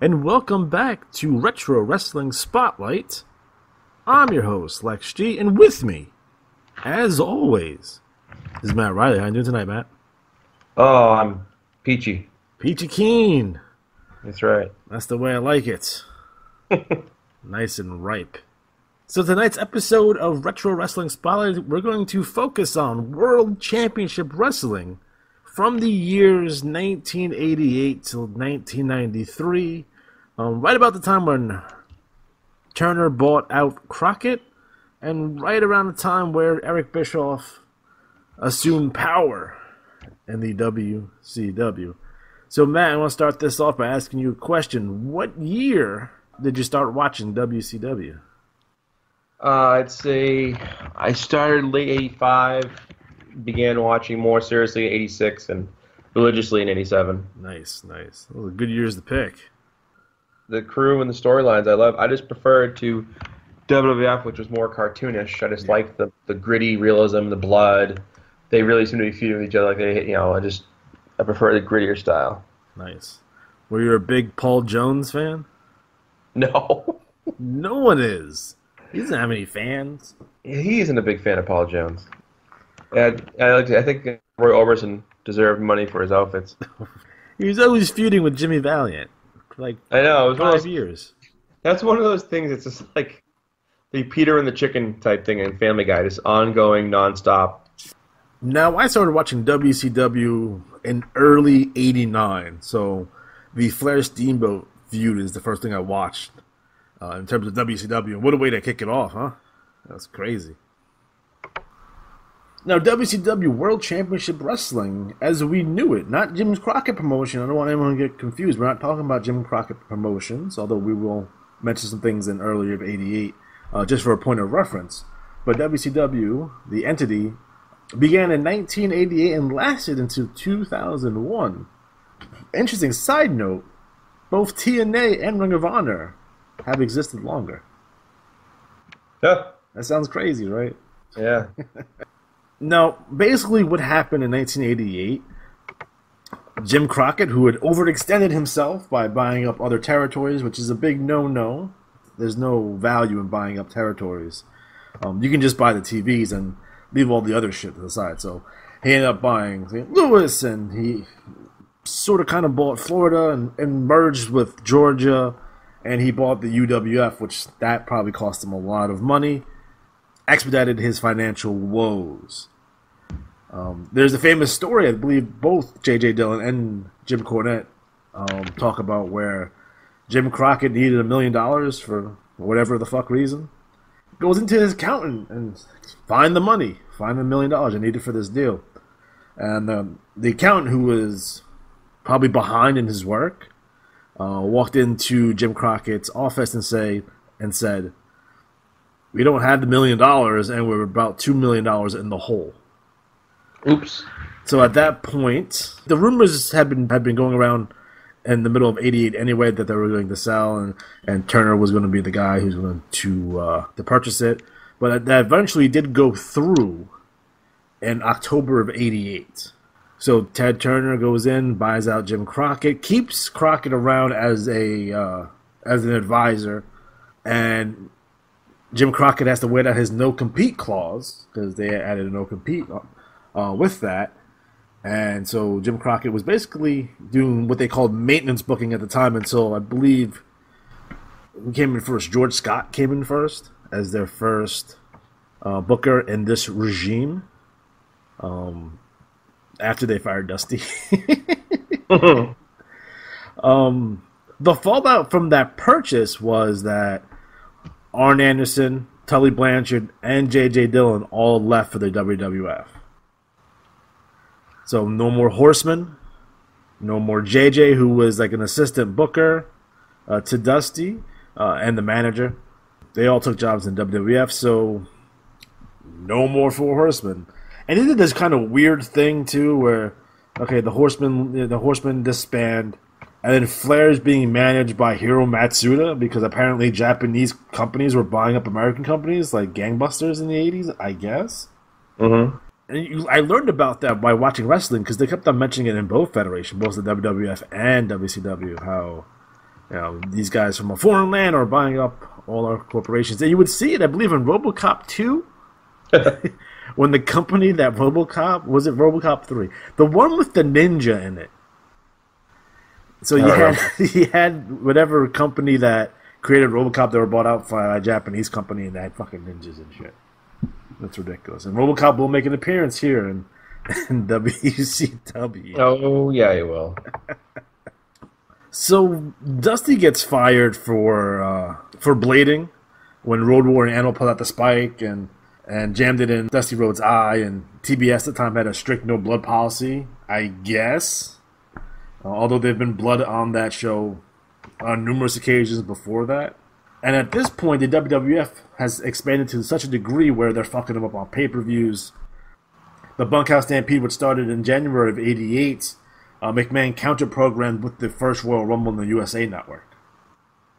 and welcome back to Retro Wrestling Spotlight. I'm your host, Lex G, and with me, as always, is Matt Riley. How you doing tonight, Matt? Oh, I'm peachy. Peachy keen. That's right. That's the way I like it. Nice and ripe. So tonight's episode of Retro Wrestling Spotlight, we're going to focus on World Championship Wrestling from the years 1988 till 1993, right about the time when Turner bought out Crockett, and right around the time where Eric Bischoff assumed power in the WCW. So Matt, I want to start this off by asking you a question. What year did you start watching WCW? I'd say I started late 85, began watching more seriously in 86, and religiously in 87. Nice. Those are good years to pick. The crew and the storylines I love. I just preferred to WWF, which was more cartoonish. I just liked the gritty realism, the blood. They really seem to be feuding with each other. Like I prefer the grittier style. Nice. Were you a big Paul Jones fan? No. No one is. He doesn't have any fans. He isn't a big fan of Paul Jones. I think Roy Orbison deserved money for his outfits. He was always feuding with Jimmy Valiant. For I know. It was 5 years. That's one of those things. It's just like the Peter and the Chicken type thing in Family Guy, just ongoing, nonstop. Now, I started watching WCW in early '89, so the Flair Steamboat feud is the first thing I watched in terms of WCW. And what a way to kick it off, huh? That's crazy. Now, WCW World Championship Wrestling, as we knew it, not Jim Crockett promotion. I don't want anyone to get confused. We're not talking about Jim Crockett promotions, although we will mention some things in earlier of '88, just for a point of reference. But WCW, the entity, began in 1988 and lasted until 2001. Interesting side note, both TNA and Ring of Honor have existed longer. Yeah. That sounds crazy, right? Yeah. Now, basically what happened in 1988, Jim Crockett, who had overextended himself by buying up other territories, which is a big no-no. There's no value in buying up territories. You can just buy the TVs and leave all the other shit to the side. So he ended up buying St. Louis, and he sort of kind of bought Florida and merged with Georgia, and he bought the UWF, which that probably cost him a lot of money, expedited his financial woes. There's a famous story, I believe both J.J. Dillon and Jim Cornette talk about, where Jim Crockett needed $1 million for whatever the fuck reason. Goes into his accountant and find the money, find the $1 million I needed for this deal. And the accountant, who was probably behind in his work, walked into Jim Crockett's office and said, "We don't have the $1 million, and we're about $2 million in the hole." Oops. So at that point, the rumors had been going around in the middle of '88 anyway that they were going to sell, and Turner was going to be the guy who's going to purchase it. But that eventually did go through in October of '88. So Ted Turner goes in, buys out Jim Crockett, keeps Crockett around as an advisor, and Jim Crockett has to wait out his no-compete clause, because they added a no-compete with that. And so Jim Crockett was basically doing what they called maintenance booking at the time until, I believe, who came in first? George Scott came in first as their first booker in this regime, after they fired Dusty. The fallout from that purchase was that Arn Anderson, Tully Blanchard, and J.J. Dillon all left for the WWF. So no more Horseman, no more J.J., who was like an assistant booker to Dusty, and the manager. They all took jobs in WWF, so no more Four Horsemen. And they did this kind of weird thing too, where the Horsemen disband, and then Flair's being managed by Hiro Matsuda, because apparently Japanese companies were buying up American companies like gangbusters in the 80s, I guess. Mm-hmm. And I learned about that by watching wrestling, because they kept on mentioning it in both federations, both the WWF and WCW, how these guys from a foreign land are buying up all our corporations. And you would see it, I believe, in RoboCop 2. When the company that RoboCop, was it RoboCop 3? The one with the ninja in it. So you had whatever company that created RoboCop that were bought out by a Japanese company, and they had fucking ninjas and shit. That's ridiculous. And RoboCop will make an appearance here in WCW. Oh, yeah, he will. So Dusty gets fired for blading when Road Warrior and Animal pulled out the spike and jammed it in Dusty Rhodes' eye, and TBS at the time had a strict no blood policy, I guess. Although there've been blood on that show on numerous occasions before that. And at this point, the WWF has expanded to such a degree where they're fucking them up on pay-per-views. The Bunkhouse Stampede, which started in January of '88, McMahon counter-programmed with the first Royal Rumble in the USA Network.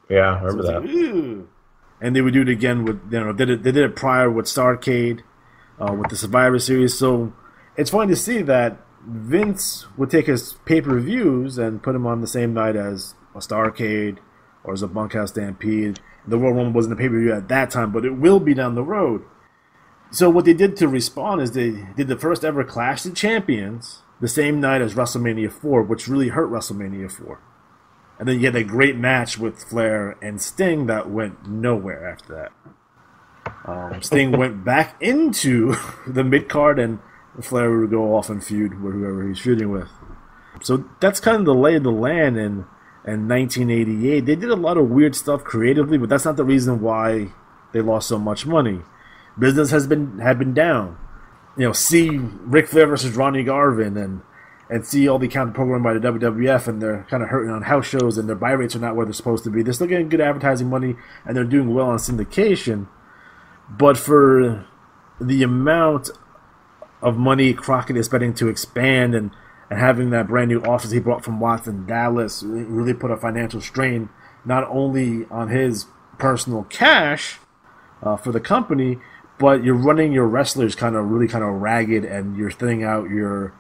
Yeah, I remember that. Like, and they would do it again with, they did it prior with Starrcade, with the Survivor Series. So it's funny to see that Vince would take his pay-per-views and put them on the same night as a Starrcade or as a Bunkhouse Stampede. The Royal Rumble wasn't a pay-per-view at that time, but it will be down the road. So what they did to respond is they did the first ever Clash of Champions the same night as WrestleMania 4, which really hurt WrestleMania 4. And then you had a great match with Flair and Sting that went nowhere after that. Sting went back into the mid-card, and Flair would go off and feud with whoever he's feuding with. So that's kind of the lay of the land in 1988. They did a lot of weird stuff creatively, but that's not the reason why they lost so much money. Business had been down. See Ric Flair versus Ronnie Garvin and see all the counter programming by the WWF, and they're kind of hurting on house shows, and their buy rates are not where they're supposed to be. They're still getting good advertising money, and they're doing well on syndication. But for the amount of money Crockett is spending to expand and having that brand new office he brought from Watson, Dallas, really put a financial strain not only on his personal cash for the company, but you're running your wrestlers kind of ragged, and you're thinning out a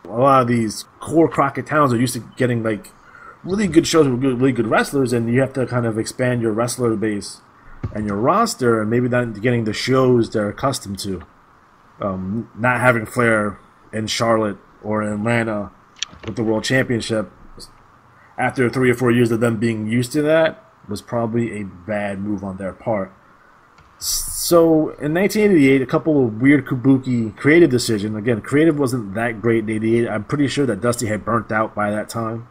lot of these core Crockett towns are used to getting like really good shows with really good wrestlers, and you have to kind of expand your wrestler base and your roster, and maybe not getting the shows they're accustomed to. Not having Flair in Charlotte or in Atlanta with the World Championship after 3 or 4 years of them being used to that was probably a bad move on their part. So in 1988, a couple of weird kabuki creative decisions. Again, creative wasn't that great in '88. I'm pretty sure that Dusty had burnt out by that time.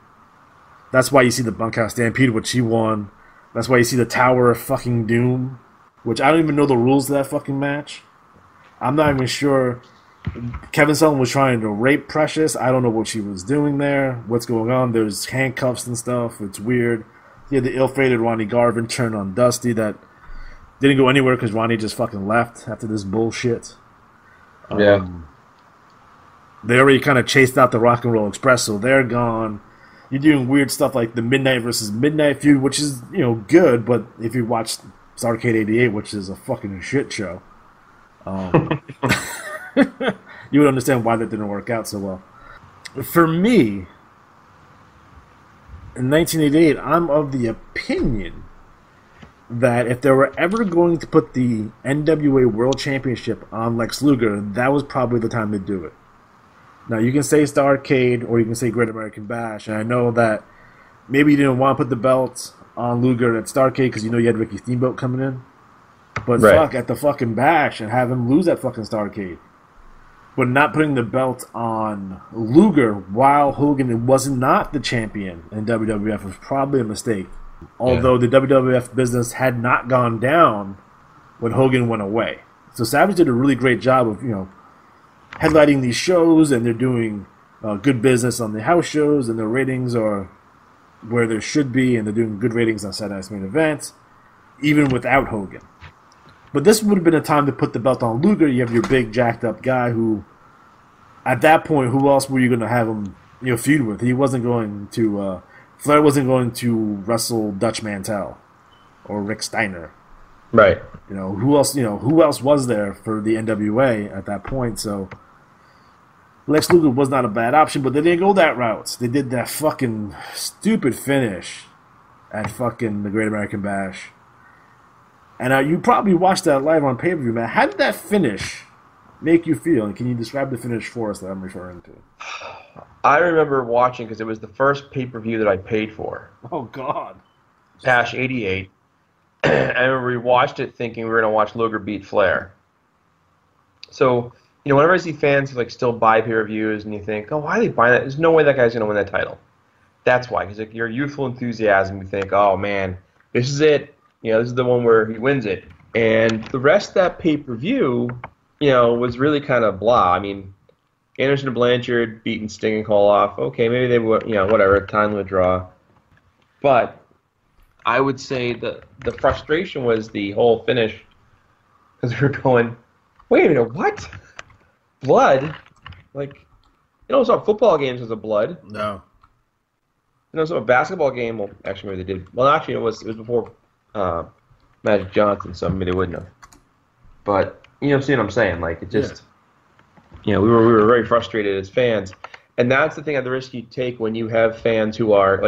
That's why you see the Bunkhouse Stampede, which he won. That's why you see the Tower of fucking Doom, which I don't even know the rules of that fucking match. I'm not even sure. Kevin Sullivan was trying to rape Precious. I don't know what she was doing there. What's going on? There's handcuffs and stuff. It's weird. You had the ill-fated Ronnie Garvin turn on Dusty that didn't go anywhere because Ronnie just fucking left after this bullshit. Yeah. They already kind of chased out the Rock and Roll Express, so they're gone. You're doing weird stuff like the Midnight versus Midnight feud, which is, good, but if you watch Starrcade '88, which is a fucking shit show, you would understand why that didn't work out so well. For me, in 1988, I'm of the opinion that if they were ever going to put the NWA World Championship on Lex Luger, that was probably the time to do it. Now, you can say Starrcade or you can say Great American Bash, and I know that maybe you didn't want to put the belt on Luger at Starrcade because you had Ricky Steamboat coming in. But fuck, at the fucking Bash and have him lose that fucking Starrcade. But not putting the belt on Luger while Hogan was not the champion in WWF was probably a mistake. Although the WWF business had not gone down when Hogan went away. So Savage did a really great job of, headlighting these shows, and they're doing good business on the house shows, and their ratings are where they should be, and they're doing good ratings on Saturday Night's Main Event, even without Hogan. But this would have been a time to put the belt on Luger. You have your big, jacked-up guy who, at that point, who else were you going to have him feud with? He wasn't going to... Flair wasn't going to wrestle Dutch Mantel or Rick Steiner. Right. Who else was there for the NWA at that point? So Lex Luger was not a bad option, but they didn't go that route. They did that fucking stupid finish at fucking the Great American Bash. And you probably watched that live on pay-per-view, man. How did that finish make you feel? And can you describe the finish for us that I'm referring to? I remember watching because it was the first pay-per-view that I paid for. Oh, God. Bash 88. I remember we watched it thinking we were going to watch Luger beat Flair. So, whenever I see fans who still buy pay-per-views and you think, oh, why are they buying that? There's no way that guy's going to win that title. That's why, because your youthful enthusiasm, you think, oh, man, this is it. This is the one where he wins it. And the rest of that pay-per-view, was really kind of blah. I mean, Anderson and Blanchard beating Sting and Koloff. Okay, maybe they would, whatever, time limit draw. But I would say the frustration was the whole finish, because we were going, wait a minute, what? Blood? Some football games was a blood. No. So a basketball game, well, actually maybe they did. Well, actually it was before Magic Johnson, so maybe they wouldn't have. But see what I'm saying? It just, we were very frustrated as fans, and that's the thing at the risk you take when you have fans who are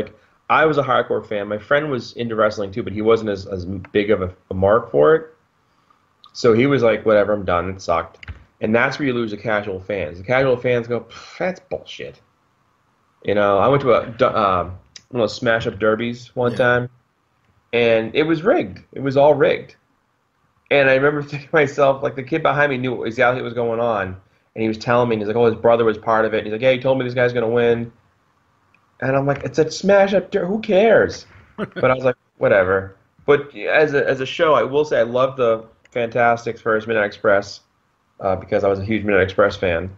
I was a hardcore fan. My friend was into wrestling too, but he wasn't as big of a mark for it. So he was like, whatever, I'm done. It sucked. And that's where you lose the casual fans. The casual fans go, that's bullshit. I went to one of those smash-up derbies one time, and it was rigged. It was all rigged. And I remember thinking to myself, the kid behind me knew exactly what was going on, and he was telling me, and he's like, oh, his brother was part of it. And he's like, yeah, he told me this guy's going to win. And I'm like, it's a smash-up derby. Who cares? But I was like, whatever. But as a show, I will say I love the Fantastics versus Midnight Express because I was a huge Midnight Express fan.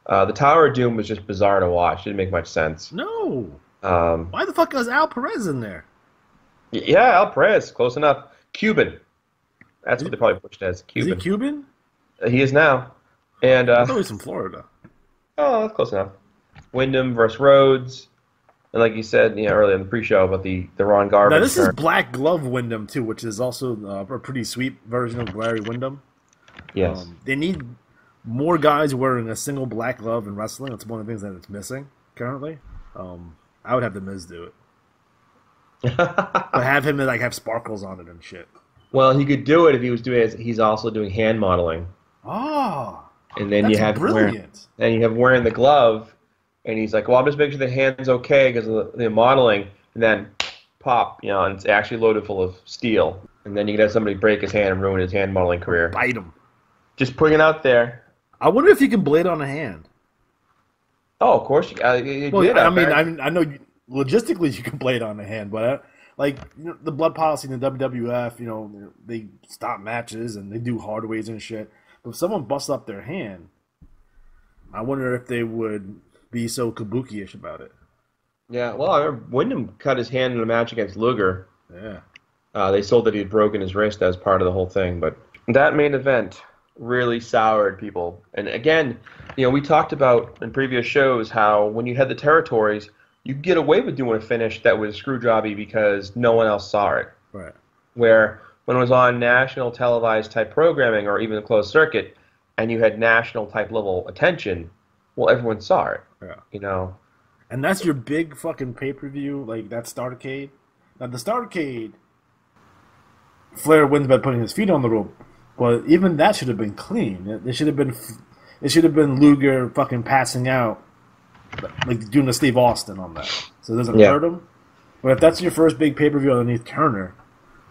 The Tower of Doom was just bizarre to watch. It didn't make much sense. No. Why the fuck was Al Perez in there? Yeah, Al Perez. Close enough. Cuban. That's what they probably pushed as. Cuban. Is he Cuban? He is now. And I thought he was from Florida. Oh, that's close enough. Wyndham versus Rhodes. And like you said earlier in the pre-show about the Ron Garvin. Now, this is Black Glove Wyndham, too, which is also a pretty sweet version of Larry Wyndham. Yes. They need more guys wearing a single black glove in wrestling. That's one of the things that it's missing currently. I would have The Miz do it. But have him have sparkles on it and shit. Well, he could do it if he was doing it. He's also doing hand modeling. Oh, and then you have brilliant. Wearing the glove, and he's like, "Well, I'm just making sure the hand's okay because of the modeling." And then pop, and it's actually loaded full of steel. And then you could have somebody break his hand and ruin his hand modeling career. Bite him. Just putting it out there. I wonder if you can blade on a hand. Oh, of course you did. I know logistically you can blade on a hand, but the blood policy in the WWF, they stop matches and they do hard ways and shit. But if someone busts up their hand, I wonder if they would be so kabuki-ish about it. Yeah, well, I remember Wyndham cut his hand in a match against Luger. Yeah. They sold that he had broken his wrist as part of the whole thing, but that main event really soured people. And again, we talked about in previous shows how when you had the territories, you could get away with doing a finish that was screw-jobby because no one else saw it. Right. Where when it was on national televised type programming or even the closed circuit, and you had national type level attention, well, everyone saw it. Yeah. And that's your big fucking pay-per-view, that Starrcade. Now, the Starrcade, Flair wins by putting his feet on the rope. But even that should have been clean. It should have been Luger fucking passing out, doing a Steve Austin on that. So it doesn't hurt him. But if that's your first big pay-per-view underneath Turner,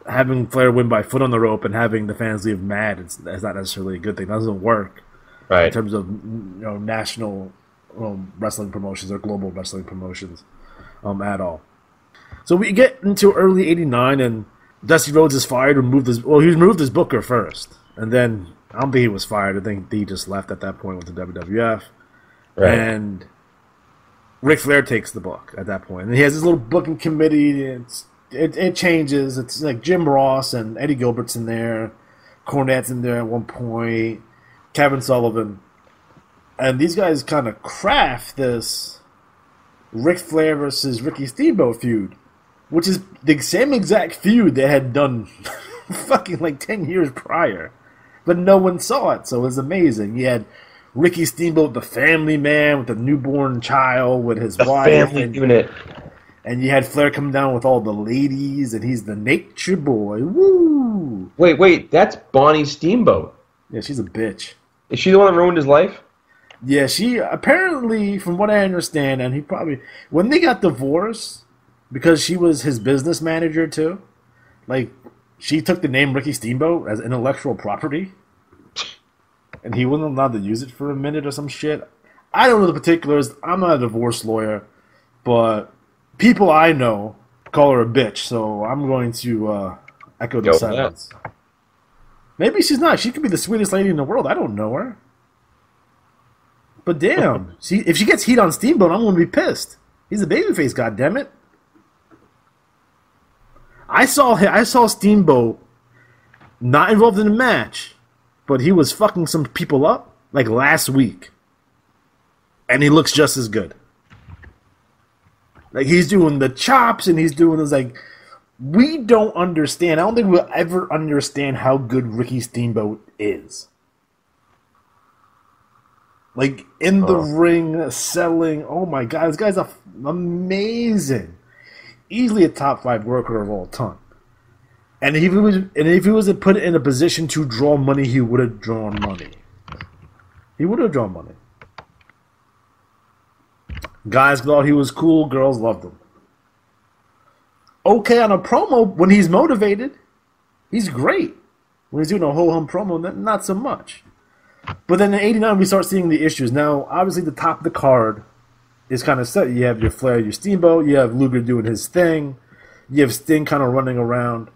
having Flair win by foot on the rope and having the fans leave mad, it's not necessarily a good thing. That doesn't work in terms of national wrestling promotions or global wrestling promotions at all. So we get into early '89 and Dusty Rhodes is fired. He removed his booker first, and then I don't think he was fired. I think he just left at that point with the WWF, and Ric Flair takes the book at that point, and he has his little booking committee. It changes. It's like Jim Ross and Eddie Gilbert's in there, Cornette's in there at one point, Kevin Sullivan, and these guys kind of craft this Ric Flair versus Ricky Steamboat feud. Which is the same exact feud they had done fucking 10 years prior. But no one saw it, so it was amazing. You had Ricky Steamboat, the family man with a newborn child with his wife. Family unit. And you had Flair come down with all the ladies, and he's the nature boy. Woo! Wait, that's Bonnie Steamboat. Yeah, she's a bitch. Is she the one that ruined his life? Yeah, she apparently, from what I understand, and he probably, when they got divorced, because she was his business manager too, like, she took the name Ricky Steamboat as intellectual property, and he wasn't allowed to use it for a minute or some shit. I don't know the particulars. I'm not a divorce lawyer, but people I know call her a bitch, so I'm going to echo the silence. Maybe she's not. She could be the sweetest lady in the world. I don't know her. But damn, if she gets heat on Steamboat, I'm going to be pissed. He's a babyface, goddammit. I saw Steamboat not involved in the match, but he was fucking some people up like last week. And he looks just as good. Like, he's doing the chops and he's doing this, like, we don't understand. I don't think we'll ever understand how good Ricky Steamboat is. Like, in the ring, selling, oh my god, this guy's amazing. Easily a top 5 worker of all time. And if he was put in a position to draw money, he would have drawn money. He would have drawn money. Guys thought he was cool, girls loved him. Okay, on a promo, when he's motivated, he's great. When he's doing a ho-hum promo, not so much. But then in '89, we start seeing the issues. Now, obviously, the top of the card is kind of set. You have your Flair, your Steamboat. You have Luger doing his thing. You have Sting kind of running around.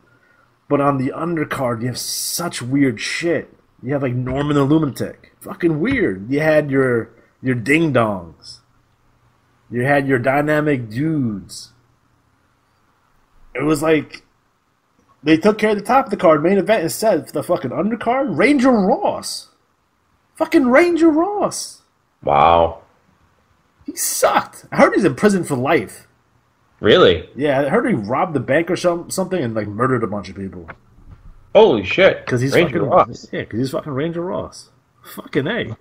But on the undercard, you have such weird shit. You have, like, Norman the Lunatic. Fucking weird. You had your ding-dongs. You had your dynamic dudes. It was like they took care of the top of the card, main event, instead for the fucking undercard. Ranger Ross. Fucking Ranger Ross. Wow. He sucked. I heard he's in prison for life. Really? Yeah, I heard he robbed the bank or something and like murdered a bunch of people. Holy shit. Because he's Ranger fucking Ross. Yeah, because he's fucking Ranger Ross. Fucking A.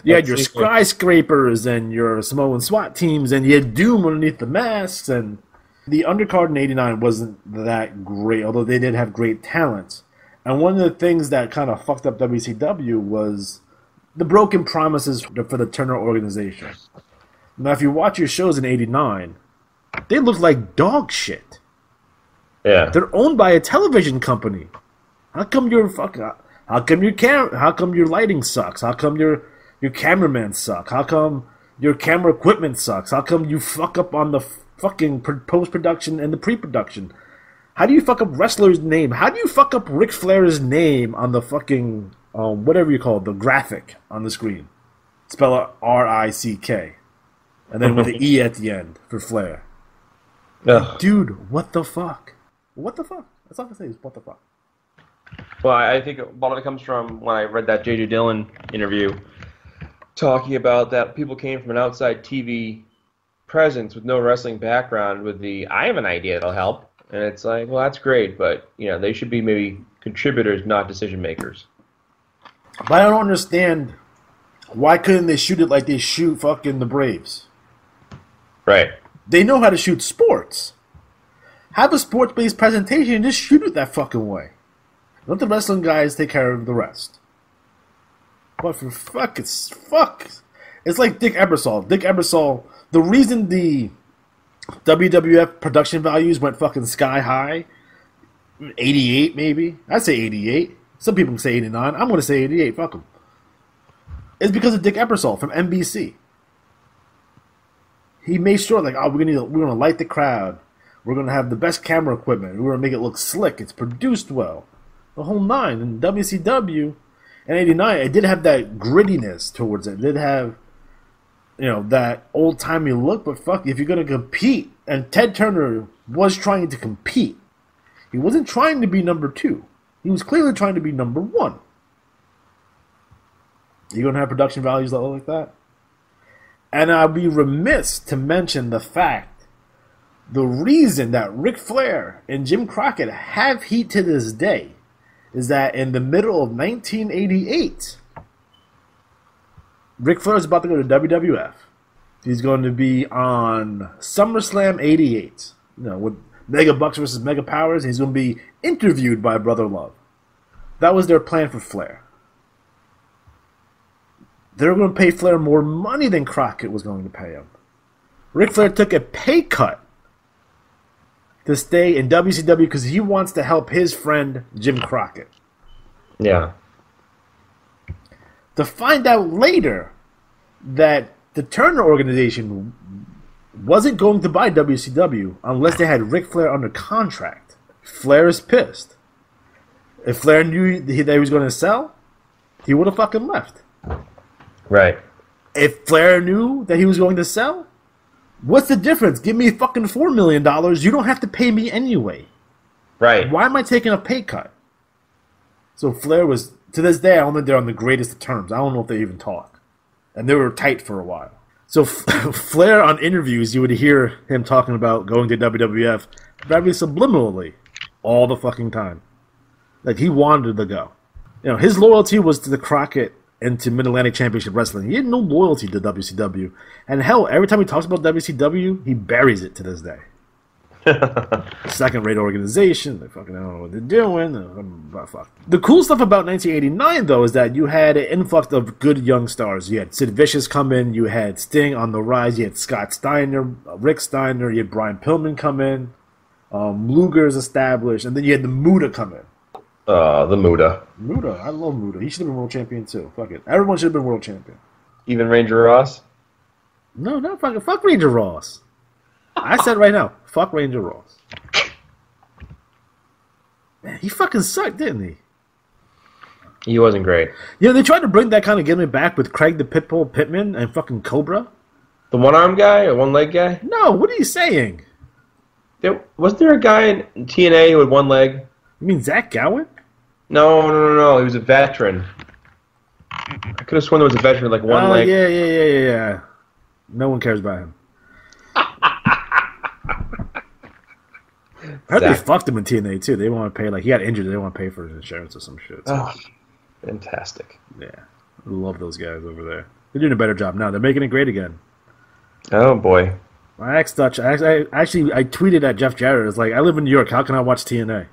You had your skyscrapers and your Samoan SWAT teams, and you had Doom underneath the masks, and the undercard in '89 wasn't that great, although they did have great talent. And one of the things that kind of fucked up WCW was the broken promises for the Turner organization. Now, if you watch your shows in '89, they look like dog shit. Yeah. They're owned by a television company. How come your lighting sucks? How come your cameraman suck? How come your camera equipment sucks? How come you fuck up on the fucking post-production and the pre-production? How do you fuck up wrestlers' name? How do you fuck up Ric Flair's name on the fucking, whatever you call it, the graphic on the screen? Spell it R-I-C-K. And then with the E at the end for Flair. Like, dude, what the fuck? What the fuck? That's all I can say is what the fuck. Well, I think a lot of it comes from when I read that J.J. Dillon interview talking about that people came from an outside TV presence with no wrestling background with the, I have an idea that'll help. And it's like, well, that's great, but, you know, they should be maybe contributors, not decision makers. But I don't understand, why couldn't they shoot it like they shoot fucking the Braves? Right. They know how to shoot sports. Have a sports-based presentation and just shoot it that fucking way. Let the wrestling guys take care of the rest. But for fuck, it's like Dick Ebersol. Dick Ebersol, the reason the WWF production values went fucking sky high, 88 maybe, I'd say 88. Some people can say 89. I'm going to say 88, fuck them. It's because of Dick Ebersol from NBC. He made sure, like, oh, we're gonna light the crowd. We're going to have the best camera equipment. We're going to make it look slick. It's produced well. The whole nine. In WCW in '89, it did have that grittiness towards it. It did have, you know, that old-timey look, but fuck, if you're going to compete, and Ted Turner was trying to compete. He wasn't trying to be number 2. He was clearly trying to be number 1. You're going to have production values that look like that? And I'd be remiss to mention the fact, the reason that Ric Flair and Jim Crockett have heat to this day is that in the middle of 1988, Ric Flair is about to go to WWF. He's going to be on SummerSlam 88. With Mega Bucks versus Mega Powers. He's going to be interviewed by Brother Love. That was their plan for Flair. They were going to pay Flair more money than Crockett was going to pay him. Ric Flair took a pay cut to stay in WCW because he wants to help his friend Jim Crockett. Yeah. To find out later that the Turner organization wasn't going to buy WCW unless they had Ric Flair under contract. Flair is pissed. If Flair knew that he was going to sell, he would have fucking left. Right. If Flair knew that he was going to sell, what's the difference? Give me fucking $4 million. You don't have to pay me anyway. Right. Why am I taking a pay cut? So Flair was, to this day, I don't think they're on the greatest of terms. I don't know if they even talk. And they were tight for a while. So Flair on interviews, you would hear him talking about going to WWF very subliminally all the fucking time. Like, he wanted to go. His loyalty was to the Crockett and to Mid-Atlantic Championship Wrestling. He had no loyalty to WCW. And hell, every time he talks about WCW, he buries it to this day. Second-rate organization. They fucking don't know what they're doing. Fuck. The cool stuff about 1989, though, is that you had an influx of good young stars. You had Sid Vicious come in. You had Sting on the rise. You had Scott Steiner, Rick Steiner. You had Brian Pillman come in. Luger's established. And then you had the Muta come in. The Muta. Muta. I love Muta. He should have been world champion, too. Fuck it. Everyone should have been world champion. Even Ranger Ross? No, not fucking. Fuck Ranger Ross. I said right now, fuck Ranger Ross. Man, he fucking sucked, didn't he? He wasn't great. They tried to bring that kind of gimmick back with Craig the Pitbull Pittman and fucking Cobra. The one-arm guy or one-leg guy? No, what are you saying? Wasn't there a guy in TNA who had one leg? You mean Zach Gowen? No. He was a veteran. I could have sworn there was a veteran with like one leg. Yeah. No one cares about him. I heard they fucked him in TNA too. They want to pay, like, he got injured. They didn't want to pay for his insurance or some shit. So. Oh, fantastic. Yeah. I love those guys over there. They're doing a better job now. They're making it great again. Oh, boy. I tweeted at Jeff Jarrett. It's like, I live in New York. How can I watch TNA?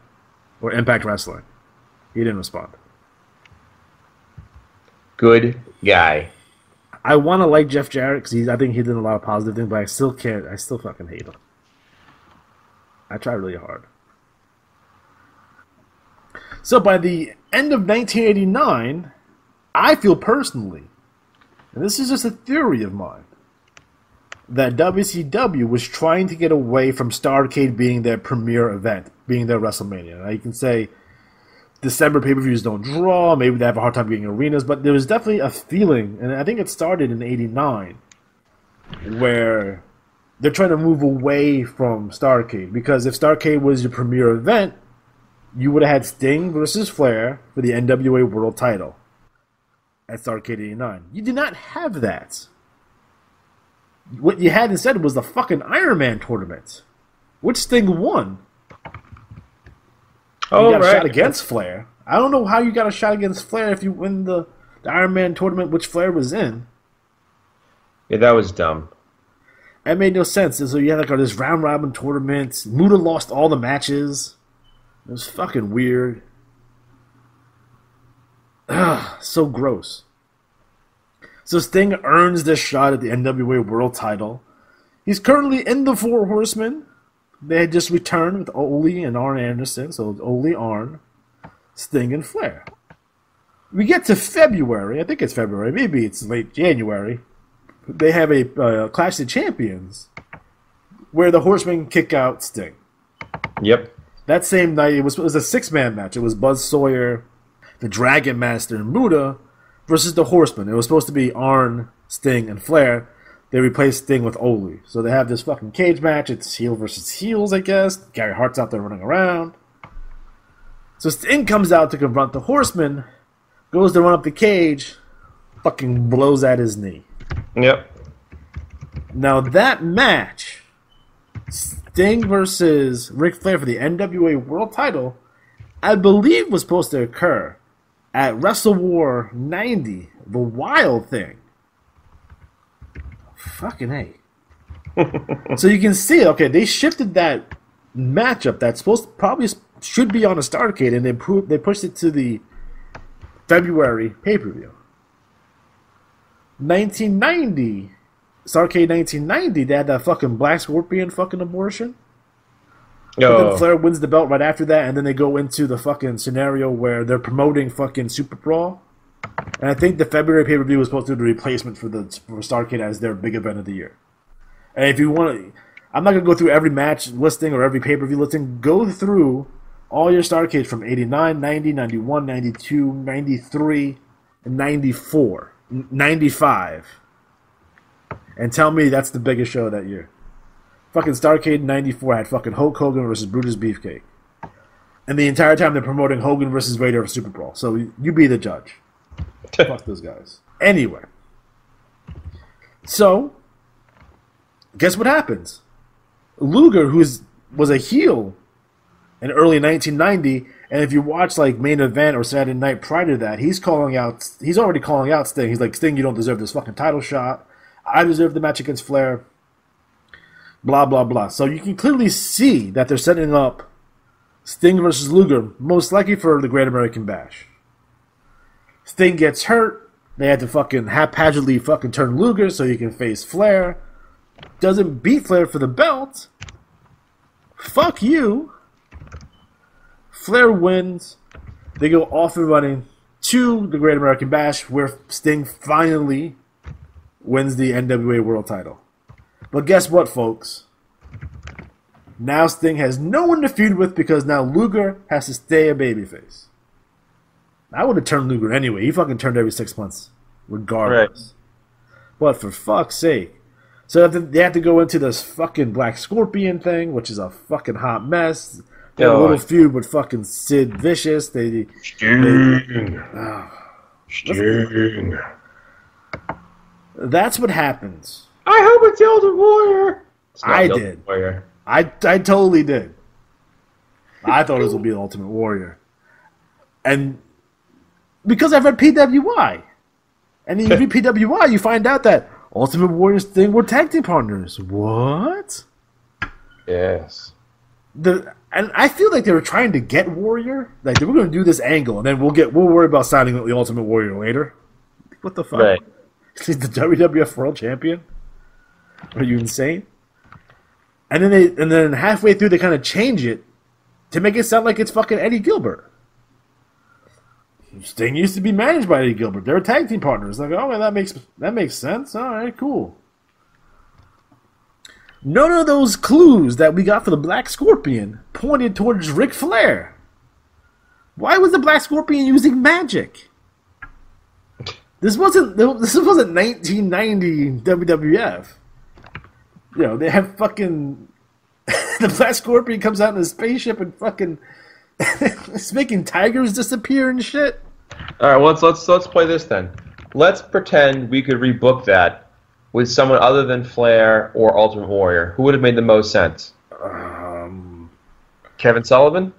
Or Impact Wrestling? He didn't respond. Good guy. I want to like Jeff Jarrett because I think he did a lot of positive things, but I still can't. I still fucking hate him. I try really hard. So by the end of 1989, I feel personally, and this is just a theory of mine, that WCW was trying to get away from Starrcade being their premier event, being their WrestleMania. Now you can say December pay-per-views don't draw, maybe they have a hard time getting arenas, but there was definitely a feeling, and I think it started in 89, where they're trying to move away from Starrcade, because if Starrcade was your premier event, you would have had Sting versus Flair for the NWA World Title at Starrcade 89. You did not have that. What you had instead was the fucking Iron Man tournament, which Sting won. You got a shot against Flair. I don't know how you got a shot against Flair if you win the Iron Man tournament, which Flair was in. Yeah, that was dumb. That made no sense. And so you had like this round robin tournament. Muta lost all the matches. It was fucking weird. Ugh, so gross. So Sting earns this shot at the NWA World Title. He's currently in the Four Horsemen. They had just returned with Ole and Arn Anderson. So it's Ole, Arn, Sting, and Flair. We get to February. I think it's February. Maybe it's late January. They have a Clash of Champions where the Horsemen kick out Sting. Yep. That same night, it was a six-man match. It was Buzz Sawyer, the Dragon Master, and Muta versus the Horsemen. It was supposed to be Arn, Sting, and Flair. They replaced Sting with Ole. So they have this fucking cage match. It's heel versus heels, I guess. Gary Hart's out there running around. So Sting comes out to confront the Horsemen, goes to run up the cage, fucking blows at his knee. Yep. Now that match, Sting versus Ric Flair for the NWA World Title, I believe was supposed to occur at Wrestle War 90, the Wild thing. Fucking A. So you can see, okay, they shifted that matchup that's supposed to probably should be on a Starrcade, and they pushed it to the February pay-per-view. 1990, Starrcade 1990, they had that fucking Black Scorpion fucking abortion. But then Flair wins the belt right after that, and then they go into the fucking scenario where they're promoting fucking Super Brawl. And I think the February pay-per-view was supposed to be the replacement for Starrcade as their big event of the year. And if you want to, I'm not going to go through every match listing or every pay-per-view listing. Go through all your Starrcades from 89, 90, 91, 92, 93, and 94, 95. And tell me that's the biggest show that year. Fucking Starrcade 94 had fucking Hulk Hogan versus Brutus Beefcake. And the entire time they're promoting Hogan versus Vader for Super Brawl. So you be the judge. Fuck those guys. Anyway. So, guess what happens? Luger, who was a heel in early 1990, and if you watch like Main Event or Saturday Night prior to that, he's already calling out Sting. He's like, Sting, you don't deserve this fucking title shot. I deserve the match against Flair. Blah, blah, blah. So you can clearly see that they're setting up Sting versus Luger, most likely for the Great American Bash. Sting gets hurt. They had to fucking haphazardly fucking turn Luger so he can face Flair. Doesn't beat Flair for the belt. Fuck you. Flair wins. They go off and running to the Great American Bash, where Sting finally wins the NWA World Title. But guess what, folks? Now Sting has no one to feud with because now Luger has to stay a babyface. I would have turned Luger anyway. He fucking turned every 6 months, regardless. Right. But for fuck's sake. So they have to go into this fucking Black Scorpion thing, which is a fucking hot mess. They had a little feud with fucking Sid Vicious. Sting. That's what happens. I hope it's the Ultimate Warrior. I did. Warrior. I totally did. I thought it was going to be the Ultimate Warrior. And because I've read PWI. And then you read PWI, you find out that Ultimate Warrior's thing were tag team partners. What? Yes. And I feel like they were trying to get Warrior. Like, they were going to do this angle, and then we'll worry about signing the Ultimate Warrior later. What the fuck? Right. He's the WWF World Champion? Are you insane? And then halfway through they kind of change it to make it sound like it's fucking Eddie Gilbert. Sting used to be managed by Eddie Gilbert. They're tag team partners. Like, oh man, that makes sense. All right, cool. None of those clues that we got for the Black Scorpion pointed towards Ric Flair. Why was the Black Scorpion using magic? This wasn't 1990 WWF. You know, they have fucking the Black Scorpion comes out in a spaceship and fucking it's making tigers disappear and shit. All right, well, let's play this then. Let's pretend we could rebook that with someone other than Flair or Ultimate Warrior. Who would have made the most sense? Kevin Sullivan?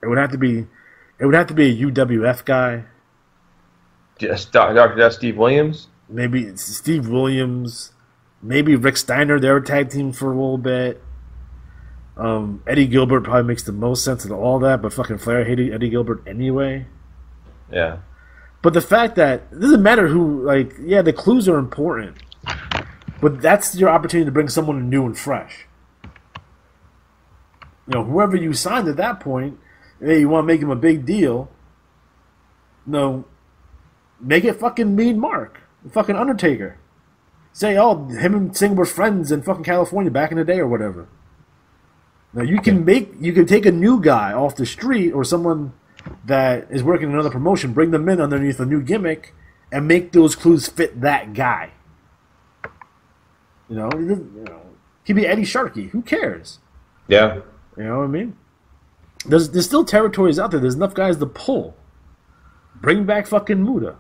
It would have to be a UWF guy. Dr. Steve Williams? Maybe it's Steve Williams. Maybe Rick Steiner. They were tag team for a little bit. Eddie Gilbert probably makes the most sense of all that, but fucking Flair hated Eddie Gilbert anyway. Yeah. But the fact that it doesn't matter who, like, yeah, the clues are important, but that's your opportunity to bring someone new and fresh. You know, whoever you signed at that point, hey, you want to make him a big deal? No, make it fucking Mean Mark, fucking Undertaker. Say, oh, him and Sting were friends in fucking California back in the day or whatever. Now you can take a new guy off the street or someone that is working in another promotion, bring them in underneath a new gimmick, and make those clues fit that guy. You know, he'd be Eddie Sharkey. Who cares? Yeah. You know what I mean? There's still territories out there. There's enough guys to pull. Bring back fucking Muta.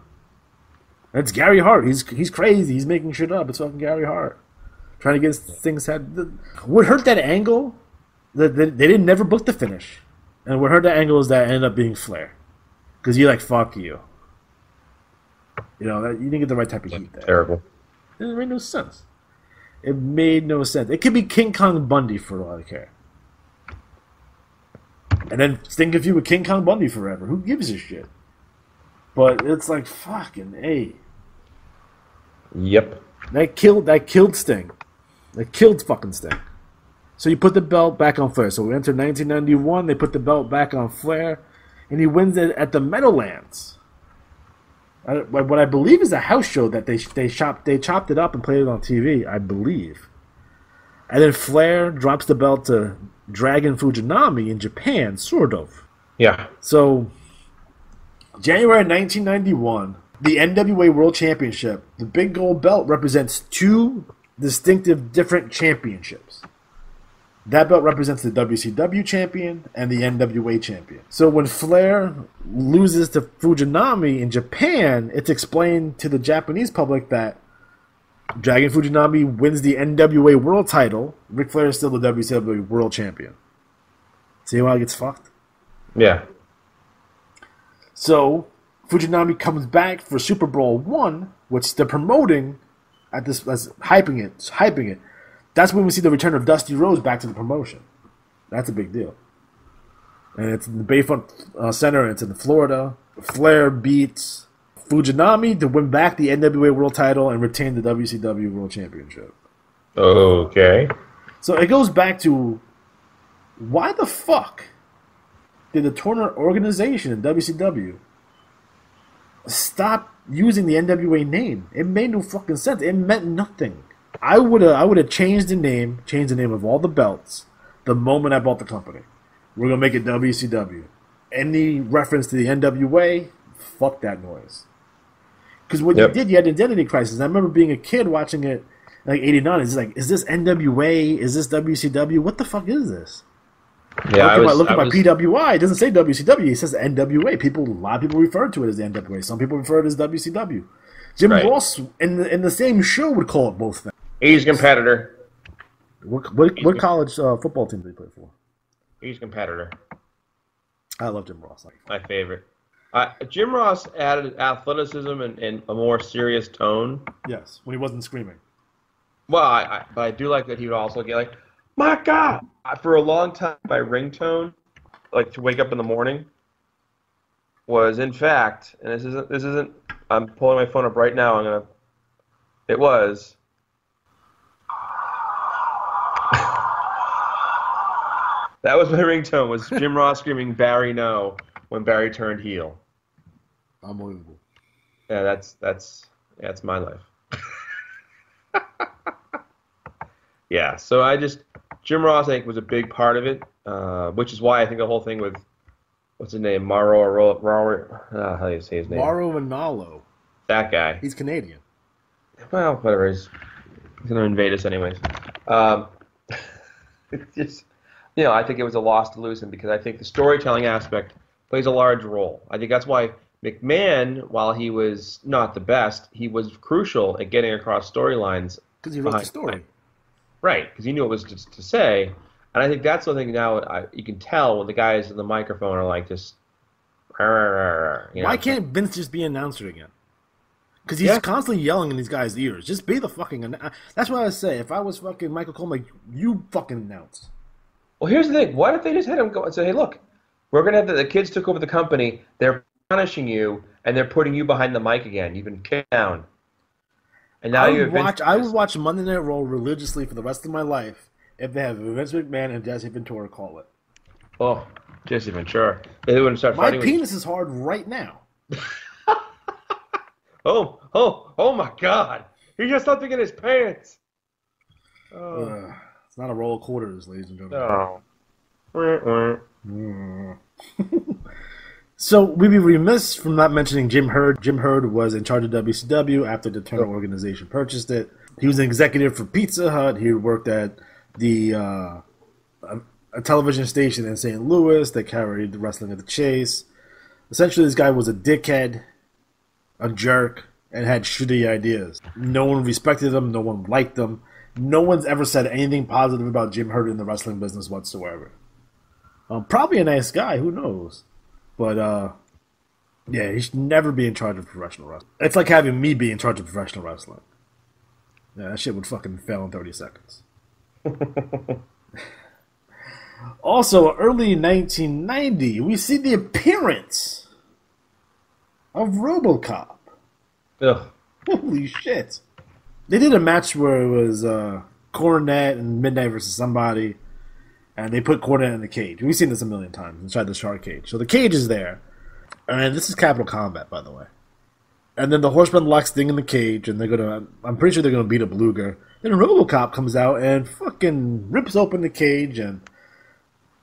That's Gary Hart. He's crazy. He's making shit up. It's fucking Gary Hart. Trying to get things had. What hurt that angle? They didn't never book the finish. And what hurt that angle is that it ended up being Flair. Because you're like, fuck you. You know, you didn't get the right type of heat there. Terrible. It made no sense. It made no sense. It could be King Kong Bundy for all I care. And then Sting could feud with King Kong Bundy forever. Who gives a shit? But it's like fucking A. Yep. That killed Sting. That killed fucking Sting. So you put the belt back on Flair. So we entered 1991. They put the belt back on Flair, and he wins it at the Meadowlands. What I believe is a house show that they chopped it up and played it on TV. I believe. And then Flair drops the belt to Dragon Fujinami in Japan, sort of. Yeah. So January 1991, the NWA World Championship, the big gold belt represents two distinctive different championships. That belt represents the WCW champion and the NWA champion. So when Flair loses to Fujinami in Japan, it's explained to the Japanese public that Dragon Fujinami wins the NWA World title. Ric Flair is still the WCW World Champion. See how it gets fucked? Yeah. So Fujinami comes back for Super Bowl I, which they're promoting at this, hyping it. That's when we see the return of Dusty Rhodes back to the promotion. That's a big deal. And it's in the Bayfront Center, and it's in Florida. Flair beats Fujinami to win back the NWA World title and retain the WCW World Championship. Okay. So it goes back to, why the fuck did the Turner organization in WCW stop using the NWA name? It made no fucking sense. It meant nothing. I would have changed the name of all the belts the moment I bought the company. We're gonna make it WCW. Any reference to the NWA, fuck that noise. Because what you did, you had an identity crisis. I remember being a kid watching it, like '89. It's like, is this NWA? Is this WCW? What the fuck is this? Yeah, I look at my PWI. It doesn't say WCW. It says NWA. A lot of people refer to it as the NWA. Some people refer to it as WCW. Jim Ross in the same show would call it both things. He's a competitor. What college football team did he play for? He's a competitor. I love Jim Ross. My favorite. Jim Ross added athleticism and a more serious tone. Yes, when he wasn't screaming. Well, but I do like that he would also get like, my God! For a long time, my ringtone, like to wake up in the morning, was in fact, and this isn't. I'm pulling my phone up right now. It was. That was my ringtone. Was Jim Ross screaming "Barry no" when Barry turned heel? Unbelievable. Yeah, that's my life. Yeah, so Jim Ross, I think, was a big part of it, which is why I think the whole thing with, what's his name, how do you say his name? Mauro Ranallo. That guy. He's Canadian. Well, whatever. He's going to invade us anyways. It's just, I think it was a loss to lose him because I think the storytelling aspect plays a large role. I think that's why McMahon, while he was not the best, he was crucial at getting across storylines. Because he wrote the story. Right, because he knew what was to say. And I think that's the thing now you can tell when the guys in the microphone are like just... Why can't Vince just be an announcer again? Because he's constantly yelling in these guys' ears. Just be the fucking... That's what I would say. If I was fucking Michael Cole, like, you fucking announce. Well, here's the thing. Why don't they just have him go and say, hey, look, we're going to have the kids took over the company. They're punishing you, and they're putting you behind the mic again. You've been kicked down. And now I would watch Monday Night Raw religiously for the rest of my life if they have Vince McMahon and Jesse Ventura call it. Oh, Jesse Ventura. They wouldn't start fighting. My penis is hard right now. Oh my God. He got something in his pants. It's not a roll of quarters, ladies and gentlemen. No. So we'd be remiss from not mentioning Jim Herd. Jim Herd was in charge of WCW after the Turner organization purchased it. He was an executive for Pizza Hut. He worked at a television station in St. Louis that carried Wrestling at the Chase. Essentially, this guy was a dickhead, a jerk, and had shitty ideas. No one respected him. No one liked him. No one's ever said anything positive about Jim Herd in the wrestling business whatsoever. Probably a nice guy. Who knows? But Yeah, he should never be in charge of professional wrestling. It's like having me be in charge of professional wrestling. Yeah, that shit would fucking fail in 30 seconds. Also, early 1990, we see the appearance of RoboCop. Ugh. Holy shit. They did a match where it was Cornette and Midnight versus somebody, and they put Cornette in the cage. We've seen this a million times inside the shark cage. So the cage is there, and this is Capital Combat, by the way. And then the Horseman locks Sting in the cage, and I'm pretty sure they're gonna beat up Luger. Then RoboCop comes out and fucking rips open the cage, and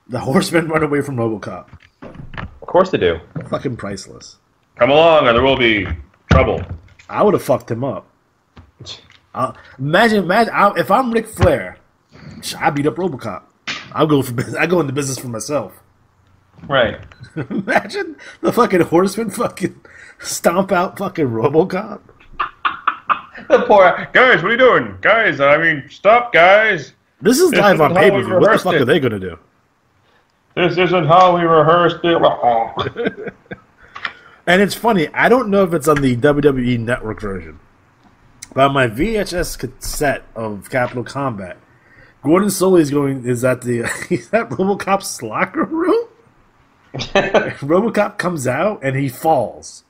the Horsemen run away from RoboCop. Of course they do. Fucking priceless. Come along, or there will be trouble. I would have fucked him up. Imagine, if I'm Ric Flair, I beat up RoboCop. I go into business for myself. Right. Imagine the fucking Horsemen fucking stomp out fucking RoboCop. The poor guys, what are you doing, guys? I mean, stop, guys. This is live on pay-per-view. What the fuck are they gonna do? This isn't how we rehearsed it. And it's funny. I don't know if it's on the WWE Network version, but on my VHS cassette of Capital Combat, Gordon Solie is at he's at RoboCop's locker room. RoboCop comes out and he falls.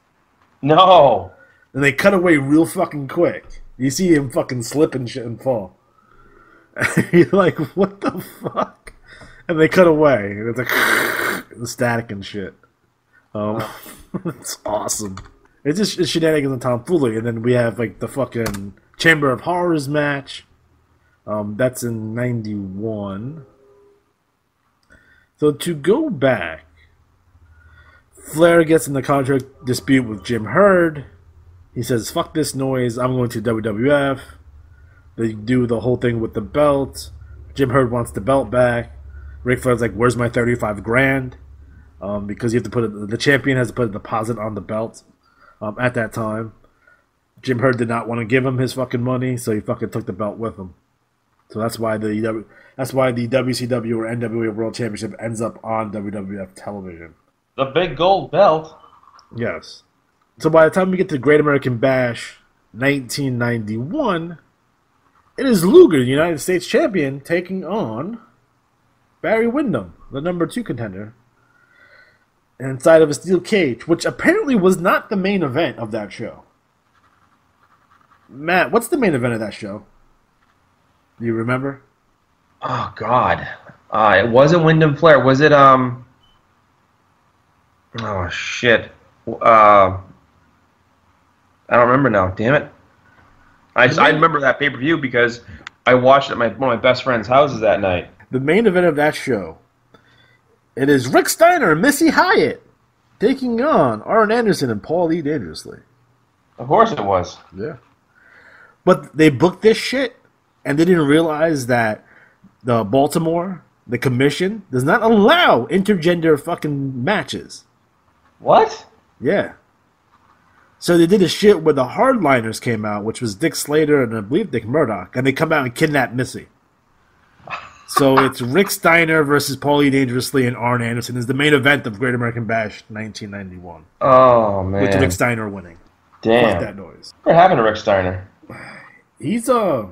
No. And they cut away real fucking quick. You see him fucking slip and shit and fall. And you're like, what the fuck? And they cut away. And it's like the static and shit. It's awesome. It's just shenanigans and tomfoolery. And then we have like the fucking Chamber of Horrors match. That's in 91. So to go back, Flair gets in the contract dispute with Jim Herd. He says, fuck this noise, I'm going to WWF. They do the whole thing with the belt. Jim Herd wants the belt back. Ric Flair's like, where's my 35 grand? Because you have to the champion has to put a deposit on the belt at that time. Jim Herd did not want to give him his fucking money, so he fucking took the belt with him. So that's why the WCW or NWA World Championship ends up on WWF television. The big gold belt. Yes. So by the time we get to Great American Bash 1991, it is Luger, the United States champion, taking on Barry Windham, the number 2 contender, inside of a steel cage, which apparently was not the main event of that show. Matt, what's the main event of that show? Do you remember? Oh, God. It wasn't Wyndham Flair. Was it, Oh, shit. I don't remember now. Damn it. I remember that pay-per-view because I watched it at one of my best friend's houses that night. The main event of that show, it is Rick Steiner and Missy Hyatt taking on Arn Anderson and Paul E. Dangerously. Of course it was. Yeah. But they booked this shit, and they didn't realize that the Baltimore, the commission, does not allow intergender fucking matches. What? Yeah. So they did a shit where the Hardliners came out, which was Dick Slater and I believe Dick Murdoch, and they come out and kidnap Missy. So it's Rick Steiner versus Paulie Dangerously and Arn Anderson is the main event of Great American Bash 1991. Oh, man. With Rick Steiner winning. Damn. Fuck that noise. What happened to Rick Steiner? He's either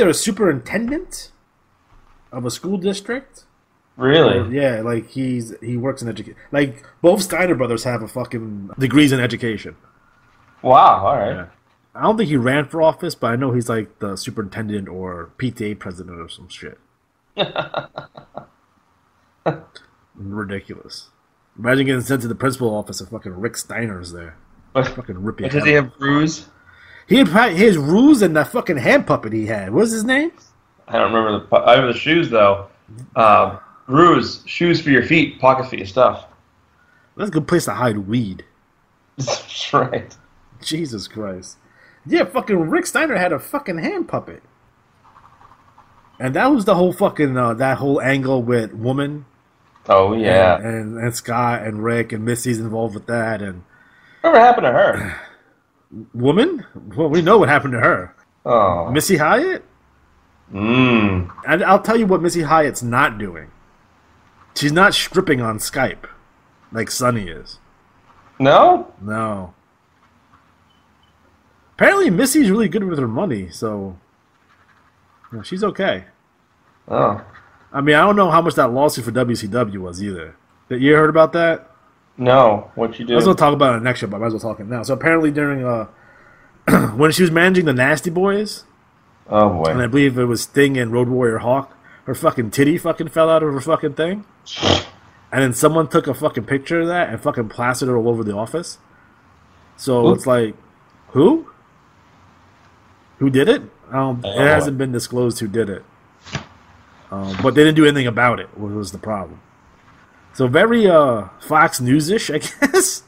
a superintendent of a school district. Really? Yeah, like he works in education. Like both Steiner brothers have a fucking degrees in education. Wow, all right. Yeah. I don't think he ran for office, but I know he's like the superintendent or PTA president or some shit. Ridiculous. Imagine getting sent to the principal office and fucking Rick Steiner's there. Fucking rip your head Does he have Ruse? He had his Ruse and that fucking hand puppet he had. What was his name? I don't remember I remember the shoes though. Ruse, shoes for your feet, pockets for your stuff. That's a good place to hide weed. That's right. Jesus Christ. Yeah, fucking Rick Steiner had a fucking hand puppet. And that was the whole fucking, that whole angle with Woman. Oh, yeah. And Scott and Rick and Missy's involved with that. And whatever happened to her? Woman? Well, we know what happened to her. Oh. Missy Hyatt? And I'll tell you what Missy Hyatt's not doing. She's not stripping on Skype like Sunny is. No? No. Apparently, Missy's really good with her money, so she's okay. Oh. I mean, I don't know how much that lawsuit for WCW was either. You heard about that? No. What'd you do? I was going to talk about it next show, but I might as well talk it now. So apparently during, when she was managing the Nasty Boys, oh boy. and I believe it was Sting and Road Warrior Hawk, her fucking titty fucking fell out of her fucking thing. And then someone took a fucking picture of that and fucking plastered it all over the office. So it's like, who? Who did it? It hasn't been disclosed who did it. But they didn't do anything about it, which was the problem. So very Fox News-ish, I guess.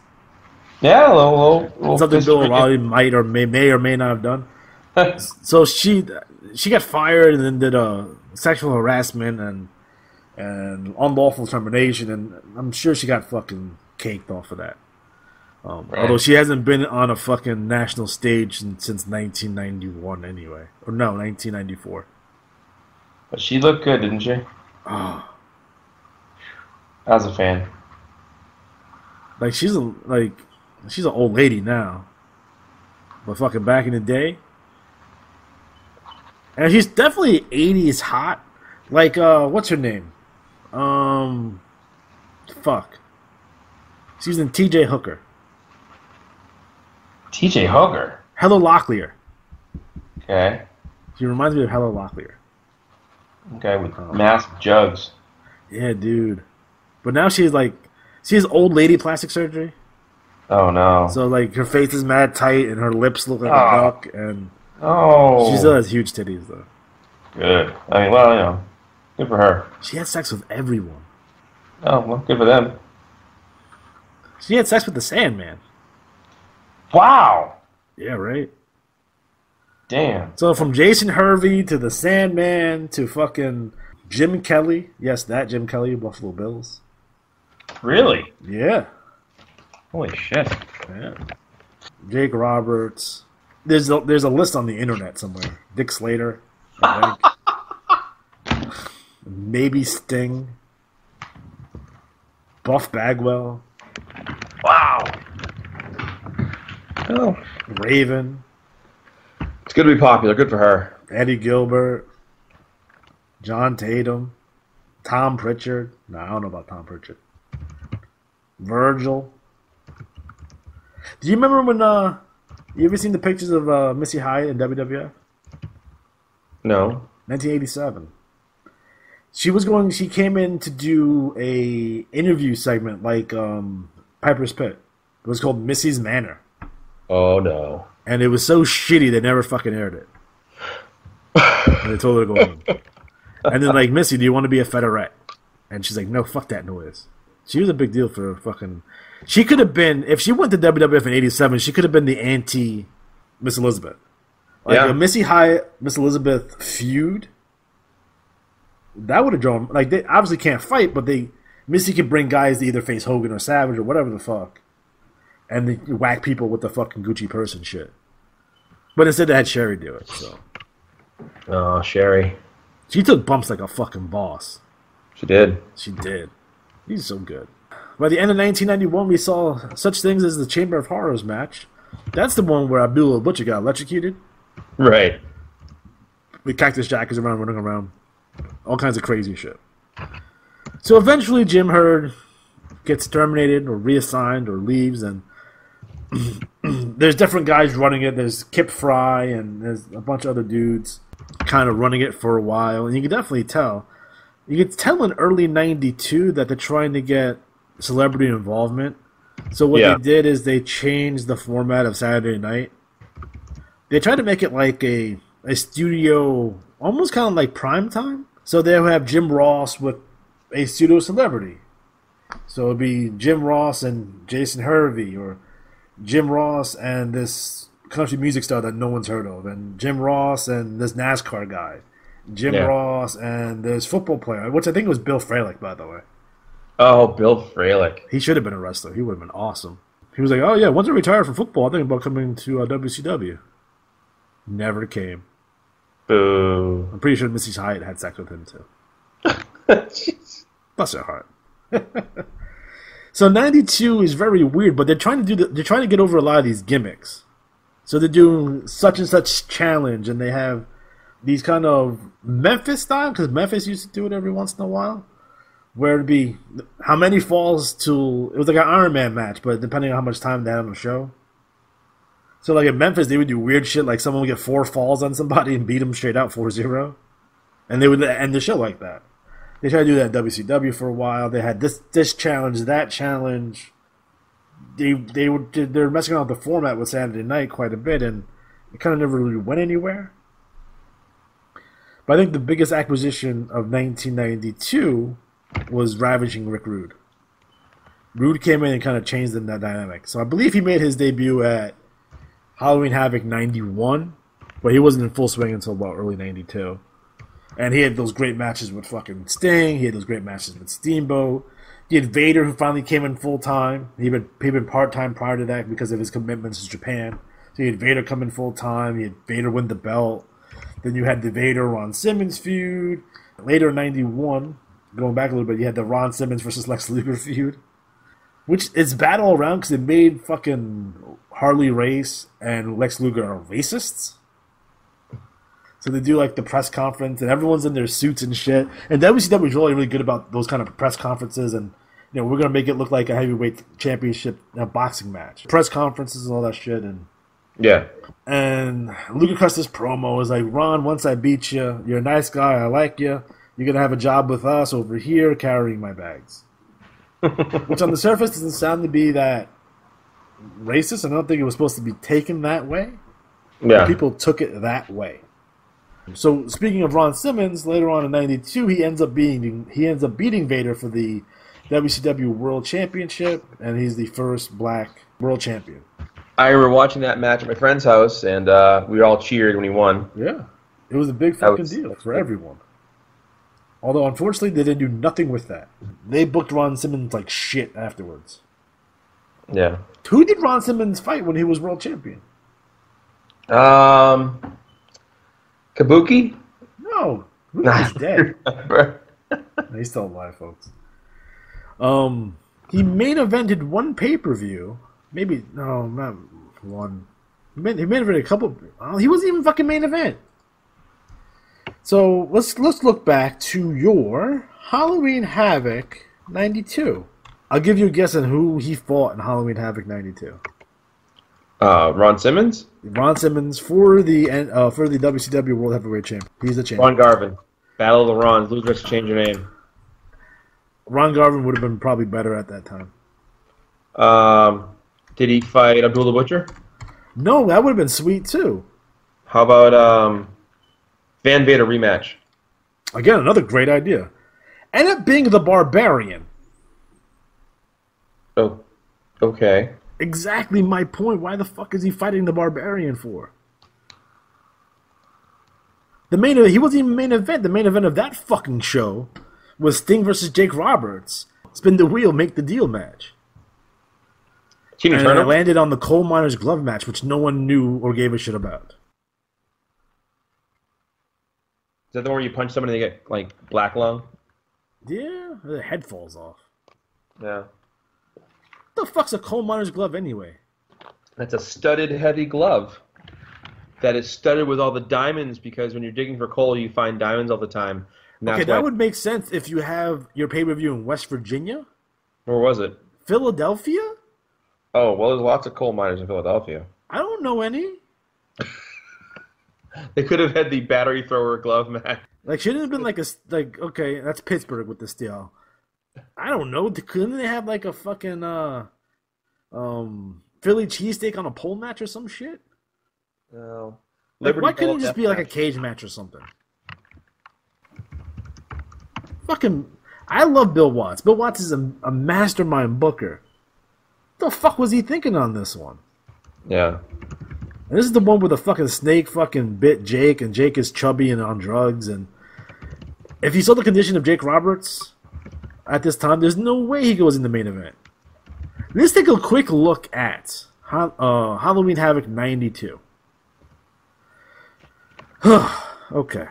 Yeah, a little something Bill O'Reilly might or may or may not have done. So she got fired and then did sexual harassment and unlawful termination, and I'm sure she got fucking caked off of that. Right. Although she hasn't been on a fucking national stage since 1991 anyway. Or no, 1994. But she looked good, didn't she? Oh. I was a fan. Like she's an old lady now. But fucking back in the day. And she's definitely 80s hot. Like what's her name? Fuck. She's in TJ Hooker. TJ Hooker? Heather Locklear. Okay. She reminds me of Heather Locklear. Okay, with massive jugs. Yeah, dude. But now she has old lady plastic surgery. Oh no. So like her face is mad tight and her lips look like a duck, and she still has huge titties though. Good. I mean, well, you know, good for her. She had sex with everyone. Oh, well, good for them. She had sex with the Sandman. Wow. Yeah, right. Damn. So from Jason Hervey to the Sandman to fucking Jim Kelly. Yes, that Jim Kelly, Buffalo Bills. Really? Yeah. Holy shit. Yeah. Jake Roberts. There's a list on the internet somewhere. Dick Slater, I think. Maybe Sting. Buff Bagwell. Wow. Oh. Raven. It's good to be popular. Good for her. Eddie Gilbert. John Tatum. Tom Pritchard. No, I don't know about Tom Pritchard. Virgil. Do you remember when you ever seen the pictures of Missy Hyatt in WWF? No. 1987. She came in to do a interview segment like Piper's Pit. It was called Missy's Manor. Oh no. And it was so shitty they never fucking aired it. And they told her to go home. And then like, Missy, do you want to be a Federette? And she's like, no, fuck that noise. She was a big deal for fucking... She could have been... If she went to WWF in 87, she could have been the anti-Miss Elizabeth. Like a Missy Hyatt, Miss Elizabeth feud, that would have drawn... Like, they obviously can't fight, but Missy could bring guys to either face Hogan or Savage or whatever the fuck. And they whack people with the fucking Gucci purse and shit. But instead they had Sherry do it, so... Oh, Sherry. She took bumps like a fucking boss. She did. She did. He's so good. By the end of 1991, we saw such things as the Chamber of Horrors match. That's the one where Abdullah Butcher got electrocuted. Right. With Cactus Jack is around, running around. All kinds of crazy shit. So eventually Jim Herd gets terminated or reassigned or leaves, and there's different guys running it. There's Kip Fry and there's a bunch of other dudes kind of running it for a while. And you can definitely tell. You could tell in early 92 that they're trying to get celebrity involvement. So what they did is they changed the format of Saturday Night. They tried to make it like a studio, almost kind of like prime time. So they'll have Jim Ross with a studio celebrity. So it'd be Jim Ross and Jason Hervey, or Jim Ross and this country music star that no one's heard of, and Jim Ross and this NASCAR guy. Jim Ross and this football player, which I think was Bill Fralick, by the way. Oh, Bill Fralick. He should have been a wrestler. He would have been awesome. He was like, oh yeah, once I retire from football, I think about coming to WCW. Never came. Boo. I'm pretty sure Missy Hyatt had sex with him too. Bless her heart. So 92 is very weird, but they're trying to they're trying to get over a lot of these gimmicks. So they're doing such and such challenge, and they have these kind of Memphis style, because Memphis used to do it every once in a while, where it'd be how many falls to, it was like an Iron Man match, but depending on how much time they had on the show. So like in Memphis, they would do weird shit, like someone would get 4 falls on somebody and beat them straight out 4-0, and they would end the show like that. They tried to do that at WCW for a while. They had this challenge, that challenge. They're messing around with the format with Saturday Night quite a bit, and it kind of never really went anywhere. But I think the biggest acquisition of 1992 was Ravaging Rick Rude. Rude came in and kind of changed the dynamic. So I believe he made his debut at Halloween Havoc 91, but he wasn't in full swing until about early 92. And he had those great matches with fucking Sting. He had those great matches with Steamboat. He had Vader, who finally came in full time. He'd been part time prior to that because of his commitments to Japan. So he had Vader come in full time. He had Vader win the belt. Then you had the Vader Ron Simmons feud. Later in 91, going back a little bit, you had the Ron Simmons versus Lex Luger feud, which is bad all around because it made fucking Harley Race and Lex Luger are racists. So they do like the press conference, and everyone's in their suits and shit. And WCW is really, really good about those kind of press conferences, and we're gonna make it look like a heavyweight championship boxing match, press conferences and all that shit. And yeah, and Luger cuts this promo is like, Ron, once I beat you, you're a nice guy, I like you. You're gonna have a job with us over here carrying my bags, which on the surface doesn't sound to be that racist. I don't think it was supposed to be taken that way. Yeah, but people took it that way. So speaking of Ron Simmons, later on in '92, he ends up beating Vader for the WCW World Championship, and he's the first black world champion. I remember watching that match at my friend's house, and we all cheered when he won. Yeah, it was a big fucking deal for everyone. Although unfortunately, they didn't do nothing with that. They booked Ron Simmons like shit afterwards. Yeah. Who did Ron Simmons fight when he was world champion? Kabuki? No. Kabuki's dead. No, he's still alive, folks. He main evented one pay-per-view. Maybe, no, not one. He main evented a couple. He wasn't even fucking main event. So let's look back to your Halloween Havoc 92. I'll give you a guess on who he fought in Halloween Havoc 92. Ron Simmons? Ron Simmons for the WCW World Heavyweight Champion. He's the champion. Ron Garvin. Battle of the Rons. Luger has to change your name. Ron Garvin would have been probably better at that time. Did he fight Abdul the Butcher? No, that would have been sweet too. How about Van Vader rematch? Again, another great idea. End up being the Barbarian. Oh, okay. Exactly my point. Why the fuck is he fighting the Barbarian for? The main event, he wasn't even main event. The main event of that fucking show was Sting versus Jake Roberts. Spin the wheel, make the deal match. Tina and Turner? it landed on the coal miner's glove match, which no one knew or gave a shit about. Is that the one where you punch somebody and they get, like, black lung? Yeah, the head falls off. Yeah. What the fuck's a coal miner's glove anyway? That's a studded heavy glove that is studded with all the diamonds, because when you're digging for coal, you find diamonds all the time. Okay, that would make sense if you have your pay-per-view in West Virginia. Where was it? Philadelphia? Oh, well, there's lots of coal miners in Philadelphia. I don't know any. They could have had the battery thrower glove match. Like, shouldn't it have been okay, that's Pittsburgh with the steel. I don't know. Couldn't they have like a fucking Philly cheesesteak on a pole match or some shit? No. Like, why couldn't it just be like a cage match or something? Fucking, I love Bill Watts. Bill Watts is a mastermind booker. What the fuck was he thinking on this one? Yeah. And this is the one where the fucking snake fucking bit Jake, and Jake is chubby and on drugs. And if you saw the condition of Jake Roberts at this time, there's no way he goes in the main event. Let's take a quick look at Halloween Havoc 92. Okay.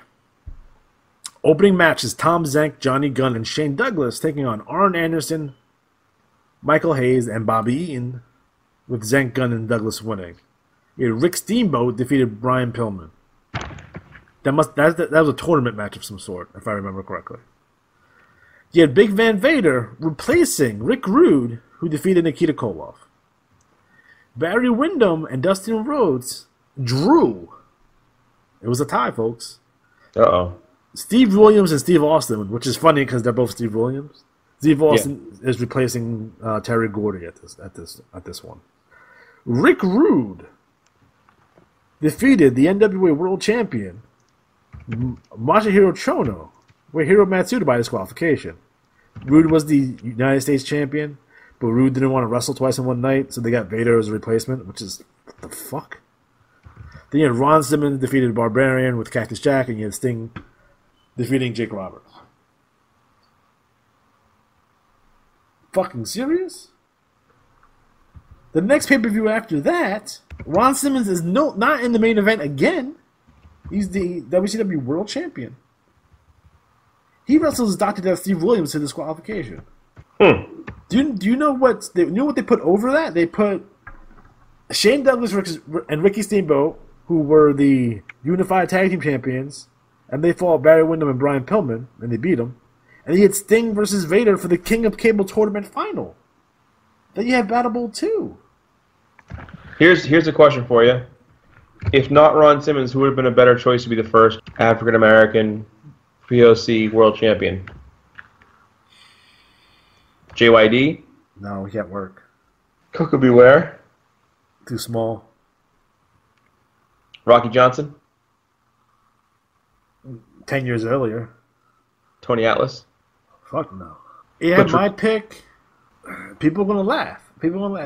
Opening match is Tom Zenk, Johnny Gunn, and Shane Douglas taking on Arn Anderson, Michael Hayes, and Bobby Eaton, with Zenk, Gunn, and Douglas winning. Rick Steamboat defeated Brian Pillman. That was a tournament match of some sort, if I remember correctly. You had Big Van Vader replacing Rick Rude, who defeated Nikita Koloff. Barry Windham and Dustin Rhodes drew. It was a tie, folks. Uh-oh. Steve Williams and Steve Austin, which is funny because they're both Steve Williams. Steve Austin is replacing Terry Gordy at this one. Rick Rude defeated the NWA World Champion Masahiro Chono with Hiro Matsuda by disqualification. Rude was the United States champion, but Rude didn't want to wrestle twice in one night, so they got Vader as a replacement, which is, what the fuck? Then you had Ron Simmons defeated Barbarian with Cactus Jack, and you had Sting defeating Jake Roberts. Fucking serious? The next pay-per-view after that, Ron Simmons is not in the main event again. He's the WCW World Champion. He wrestles Dr. Death Steve Williams to disqualification. Do you know what they put over that? They put Shane Douglas and Ricky Steamboat, who were the Unified Tag Team Champions, and they fought Barry Windham and Brian Pillman, and they beat them. And he had Sting versus Vader for the King of Cable Tournament final. Then you had Battle Bowl 2. Here's a question for you. If not Ron Simmons, who would have been a better choice to be the first African-American POC World Champion? JYD? No, he can't work. Coco Beware? Too small. Rocky Johnson? 10 years earlier. Tony Atlas? Fuck no. Yeah, my pick. People are going to laugh.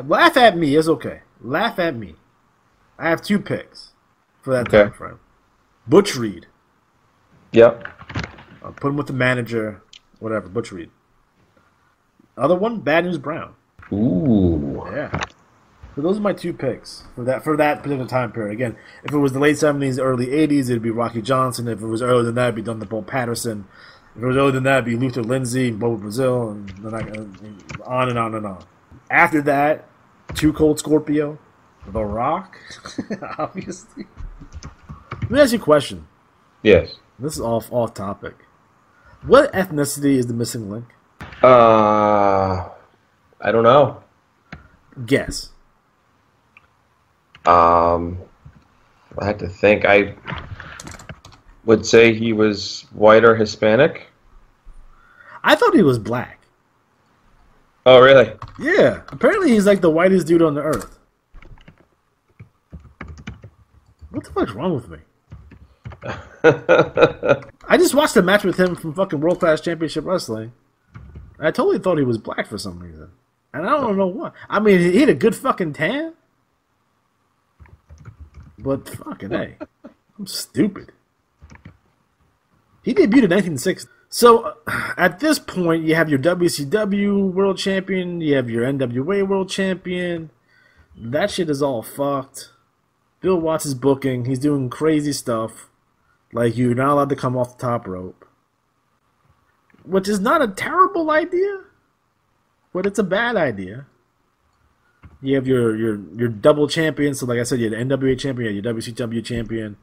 Laugh at me. It's okay. Laugh at me. I have 2 picks for that time frame. Butch Reed. Yep. I'll put him with the manager. Whatever. Butch Reed. Other one, Bad News Brown. Ooh. Yeah. So those are my 2 picks for that particular time period. Again, if it was the late 70s, early 80s, it'd be Rocky Johnson. If it was earlier than that, it'd be Thunderbolt Patterson. If it was earlier than that, it'd be Luther Lindsay, Bobo Brazil, and then on and on and on. After that, Too Cold Scorpio, The Rock, obviously. Let me ask you a question. Yes. This is off topic. What ethnicity is the missing link? I don't know. Guess. I had to think. I would say he was white or Hispanic. I thought he was black. Oh, really? Yeah. Apparently he's like the whitest dude on the earth. What the fuck's wrong with me? I just watched a match with him from fucking World Class Championship Wrestling. I totally thought he was black for some reason. And I don't know why. I mean, he had a good fucking tan. But fucking hey. I'm stupid. He debuted in 1960. So, at this point, you have your WCW World Champion, you have your NWA World Champion. That shit is all fucked. Bill Watts is booking. He's doing crazy stuff. Like, you're not allowed to come off the top rope. Which is not a terrible idea, but it's a bad idea. You have your double champion. So, like I said, you had the NWA champion, you had your WCW champion.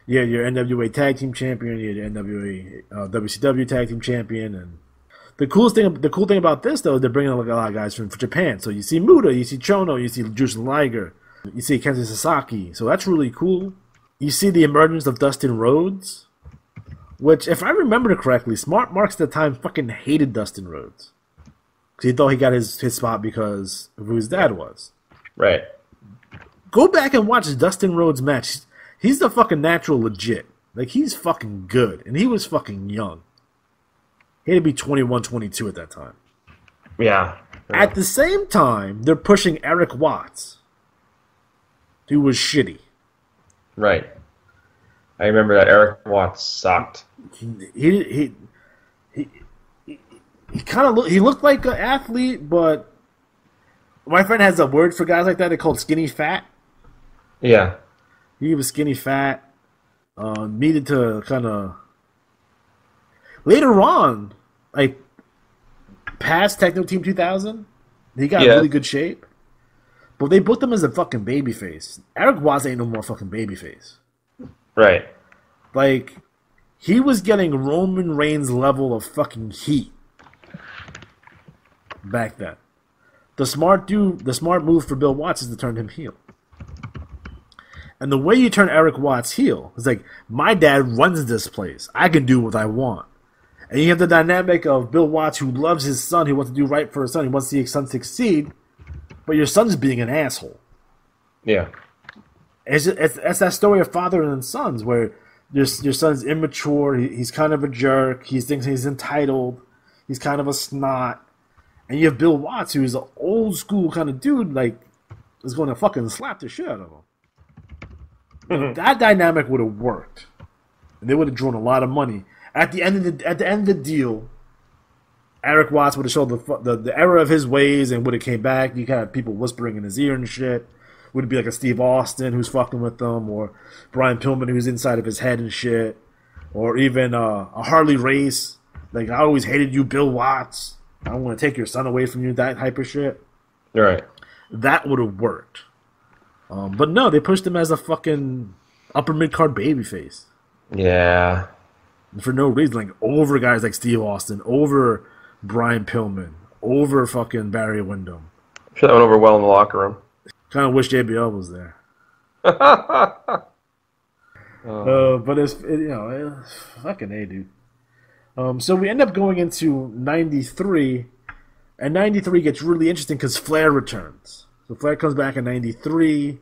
You had your NWA Tag Team Champion. You had your NWA WCW Tag Team Champion. And the cool thing about this, though, is they're bringing like a lot of guys from Japan. So you see Muta, you see Chono, you see Jushin Liger, you see Kenta Sasaki. So that's really cool. You see the emergence of Dustin Rhodes, which, if I remember correctly, Smart Marks at the time fucking hated Dustin Rhodes. Because he thought he got his spot because of who his dad was. Right. Go back and watch Dustin Rhodes' match. He's the fucking natural legit. Like, he's fucking good. And he was fucking young. He had to be 21, 22 at that time. Yeah. At the same time, they're pushing Eric Watts, who was shitty. Right. I remember that Eric Watts sucked. He kind of he looked like an athlete, but my friend has a word for guys like that. They're called skinny fat. Yeah. He was skinny fat. Needed to kind of Later on, like past Techno Team 2000, he got in Yeah. really good shape. But they booked him as a fucking babyface. Eric Watts ain't no more fucking babyface. Right. Like, he was getting Roman Reigns level of fucking heat back then. The smart move for Bill Watts is to turn him heel. And the way you turn Eric Watts heel is like, my dad runs this place. I can do what I want. And you have the dynamic of Bill Watts, who loves his son, who wants to do right for his son, he wants to see his son succeed, but your son's being an asshole. Yeah. It's that story of father and sons, where your son's immature, he's kind of a jerk, he thinks he's entitled, he's kind of a snot, and you have Bill Watts, who's an old school kind of dude, like, is going to fucking slap the shit out of him. That dynamic would have worked, and they would have drawn a lot of money. At the end of the deal, Eric Watts would have showed the error of his ways and would have came back. You had people whispering in his ear and shit. Would it be like a Steve Austin who's fucking with them, or Brian Pillman who's inside of his head and shit, or even a Harley Race, like, I always hated you, Bill Watts, I don't want to take your son away from you, that hyper shit. Right. That would have worked. But no, they pushed him as a fucking upper mid-card babyface. Yeah. For no reason, like, over guys like Steve Austin, over Brian Pillman, over fucking Barry Windham. I'm sure that went over well in the locker room. Kind of wish JBL was there. But it's fucking A, dude. So we end up going into 93, and 93 gets really interesting because Flair returns. So Flair comes back in 93.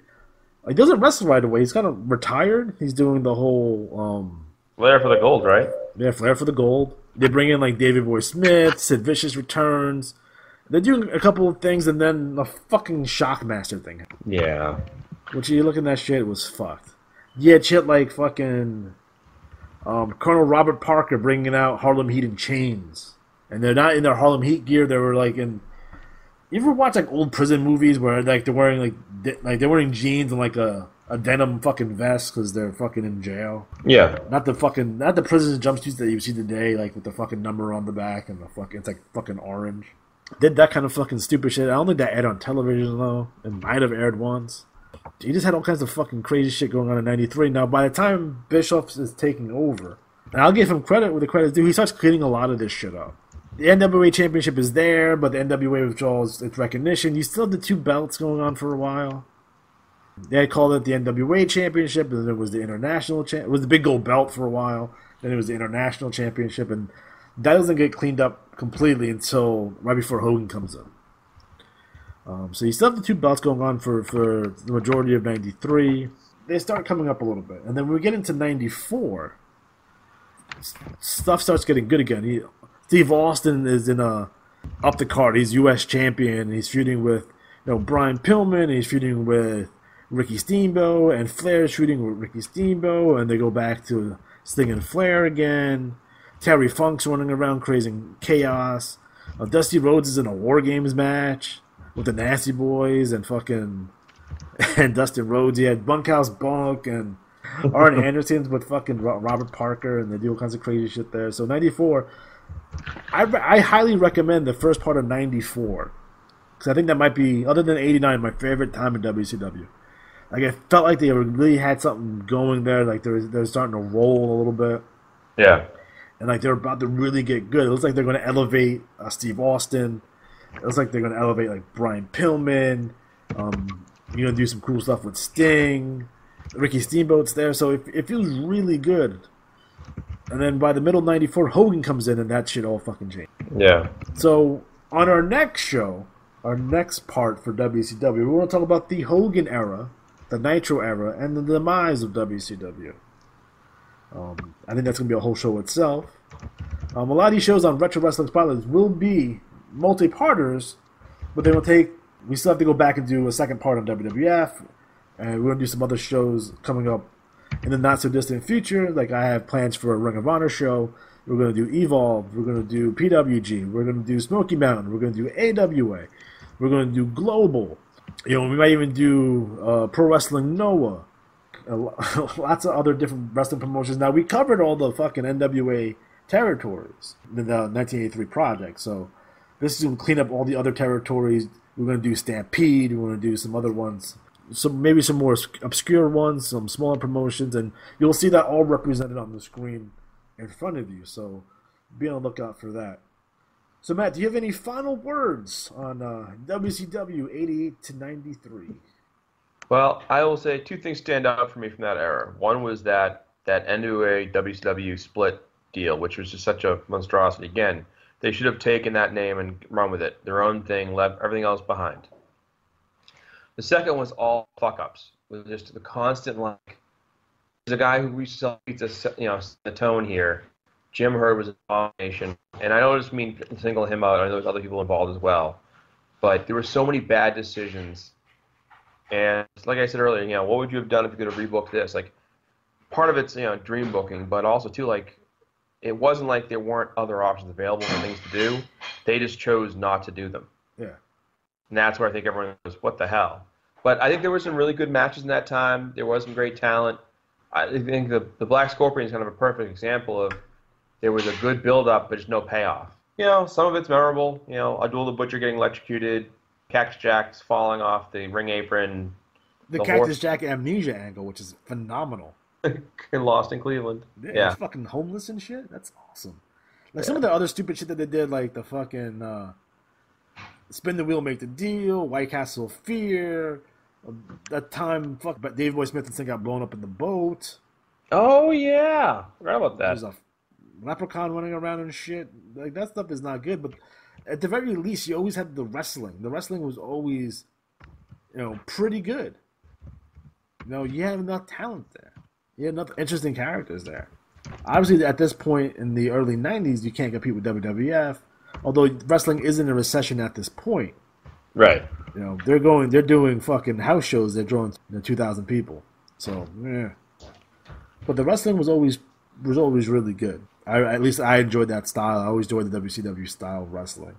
He doesn't wrestle right away. He's kind of retired. He's doing the whole... Flair for the gold, right? Yeah, Flair for the gold. They bring in, like, Davey Boy Smith, Sid Vicious returns. They're doing a couple of things, and then the fucking Shockmaster thing. Yeah. Which, you look at that shit, it was fucked. You had shit like fucking Colonel Robert Parker bringing out Harlem Heat in chains. And they're not in their Harlem Heat gear. They were like in... You ever watch like old prison movies where like they're wearing they're wearing jeans and like a denim fucking vest because they're fucking in jail? Yeah. Not the prison jumpsuits that you see today, like with the fucking number on the back and the fucking, it's like fucking orange. Did that kind of fucking stupid shit. I don't think that aired on television though. It might have aired once. He just had all kinds of fucking crazy shit going on in 93. Now, by the time Bischoff is taking over, and I'll give him credit where the credit's due, he starts cleaning a lot of this shit up. The NWA Championship is there, but the NWA withdraws its recognition. You still have the two belts going on for a while. They had called it the NWA Championship, and then there was the International Championship. It was the big gold belt for a while. Then it was the International Championship, and that doesn't get cleaned up completely until right before Hogan comes in. So you still have the two belts going on for the majority of 93. They start coming up a little bit. And then when we get into 94, stuff starts getting good again. Steve Austin is in up the card. He's U.S. champion. He's feuding with Brian Pillman. He's feuding with Ricky Steamboat. And Flair's feuding with Ricky Steamboat. And they go back to Sting and Flair again. Terry Funk's running around creating chaos. Dusty Rhodes is in a War Games match with the Nasty Boys and Dustin Rhodes. He had Bunkhouse Bunk and Arn Anderson's with fucking Robert Parker, and they do all kinds of crazy shit there. So 94, I highly recommend the first part of 94 because I think that might be, other than 89, my favorite time in WCW. Like, it felt like they really had something going there. Like they're starting to roll a little bit. Yeah. And like they're about to really get good. It looks like they're going to elevate Steve Austin. It looks like they're going to elevate like Brian Pillman. You're going to do some cool stuff with Sting. Ricky Steamboat's there, so it feels really good. And then by the middle of 94, Hogan comes in, and that shit all fucking changed. Yeah. So on our next show, our next part for WCW, we want to talk about the Hogan era, the Nitro era, and the demise of WCW. I think that's going to be a whole show itself. A lot of these shows on Retro Wrestling Spotlights will be multi-parters, but we still have to go back and do a second part on WWF, and we're going to do some other shows coming up in the not-so-distant future. Like, I have plans for a Ring of Honor show. We're going to do Evolve. We're going to do PWG. We're going to do Smoky Mountain. We're going to do AWA. We're going to do Global. We might even do Pro Wrestling Noah. Lots of other different wrestling promotions. Now, we covered all the fucking NWA territories in the 1983 project. So this is going to clean up all the other territories. We're going to do Stampede. We're going to do some other ones. Maybe some more obscure ones, some smaller promotions, and you'll see that all represented on the screen in front of you. So be on the lookout for that. So Matt, do you have any final words on WCW 88 to 93? Well, I will say two things stand out for me from that era. One was that NWA WCW split deal, which was just such a monstrosity. Again, they should have taken that name and run with it. Their own thing, left everything else behind. The second was all fuck-ups. It was just the constant, like, there's a guy who reached the tone here. Jim Herd was an abomination. And I don't just mean single him out. I know there's other people involved as well. But there were so many bad decisions. And like I said earlier, what would you have done if you could have rebooked this? Like, part of it's, dream booking, but also, too, like, it wasn't like there weren't other options available and things to do. They just chose not to do them. Yeah. And that's where I think everyone goes, what the hell? But I think there were some really good matches in that time. There was some great talent. I think the Black Scorpion is kind of a perfect example of there was a good build-up, but just no payoff. Some of it's memorable. Abdul the Butcher getting electrocuted, Cactus Jack's falling off the ring apron. The Cactus Jack amnesia angle, which is phenomenal. Lost in Cleveland. Yeah. He's fucking homeless and shit. That's awesome. Like some of the other stupid shit that they did, like the fucking spin the wheel, make the deal, White Castle Fear. That time, but Dave Boy Smith and Sting got blown up in the boat. Oh yeah, forgot about that. There's a leprechaun running around and shit. Like that stuff is not good. But at the very least, you always had the wrestling. The wrestling was always, pretty good. You have enough talent there. You have enough interesting characters there. Obviously, at this point in the early '90s, you can't compete with WWF. Although wrestling is in a recession at this point. Right. They're doing fucking house shows. They're drawing 2,000 people. So, yeah. But the wrestling was always really good. At least I enjoyed that style. I always enjoyed the WCW style of wrestling.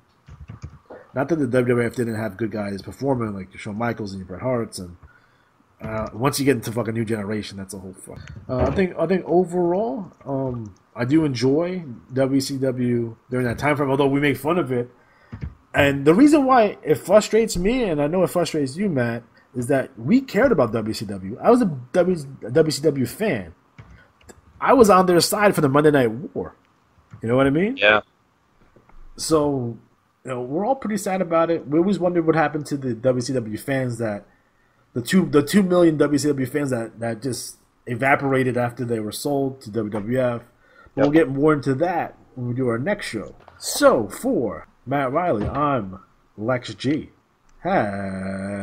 Not that the WWF didn't have good guys performing like Shawn Michaels and Bret Harts, and once you get into fucking New Generation, that's a whole fuck. I think overall, I do enjoy WCW during that time frame. Although we make fun of it. And the reason why it frustrates me, and I know it frustrates you, Matt, is that we cared about WCW. I was a WCW fan. I was on their side for the Monday Night War. You know what I mean? Yeah. So, we're all pretty sad about it. We always wondered what happened to the WCW fans the 2 million WCW fans that just evaporated after they were sold to WWF. We'll get more into that when we do our next show. So, for Matt Riley, I'm Lex G. Have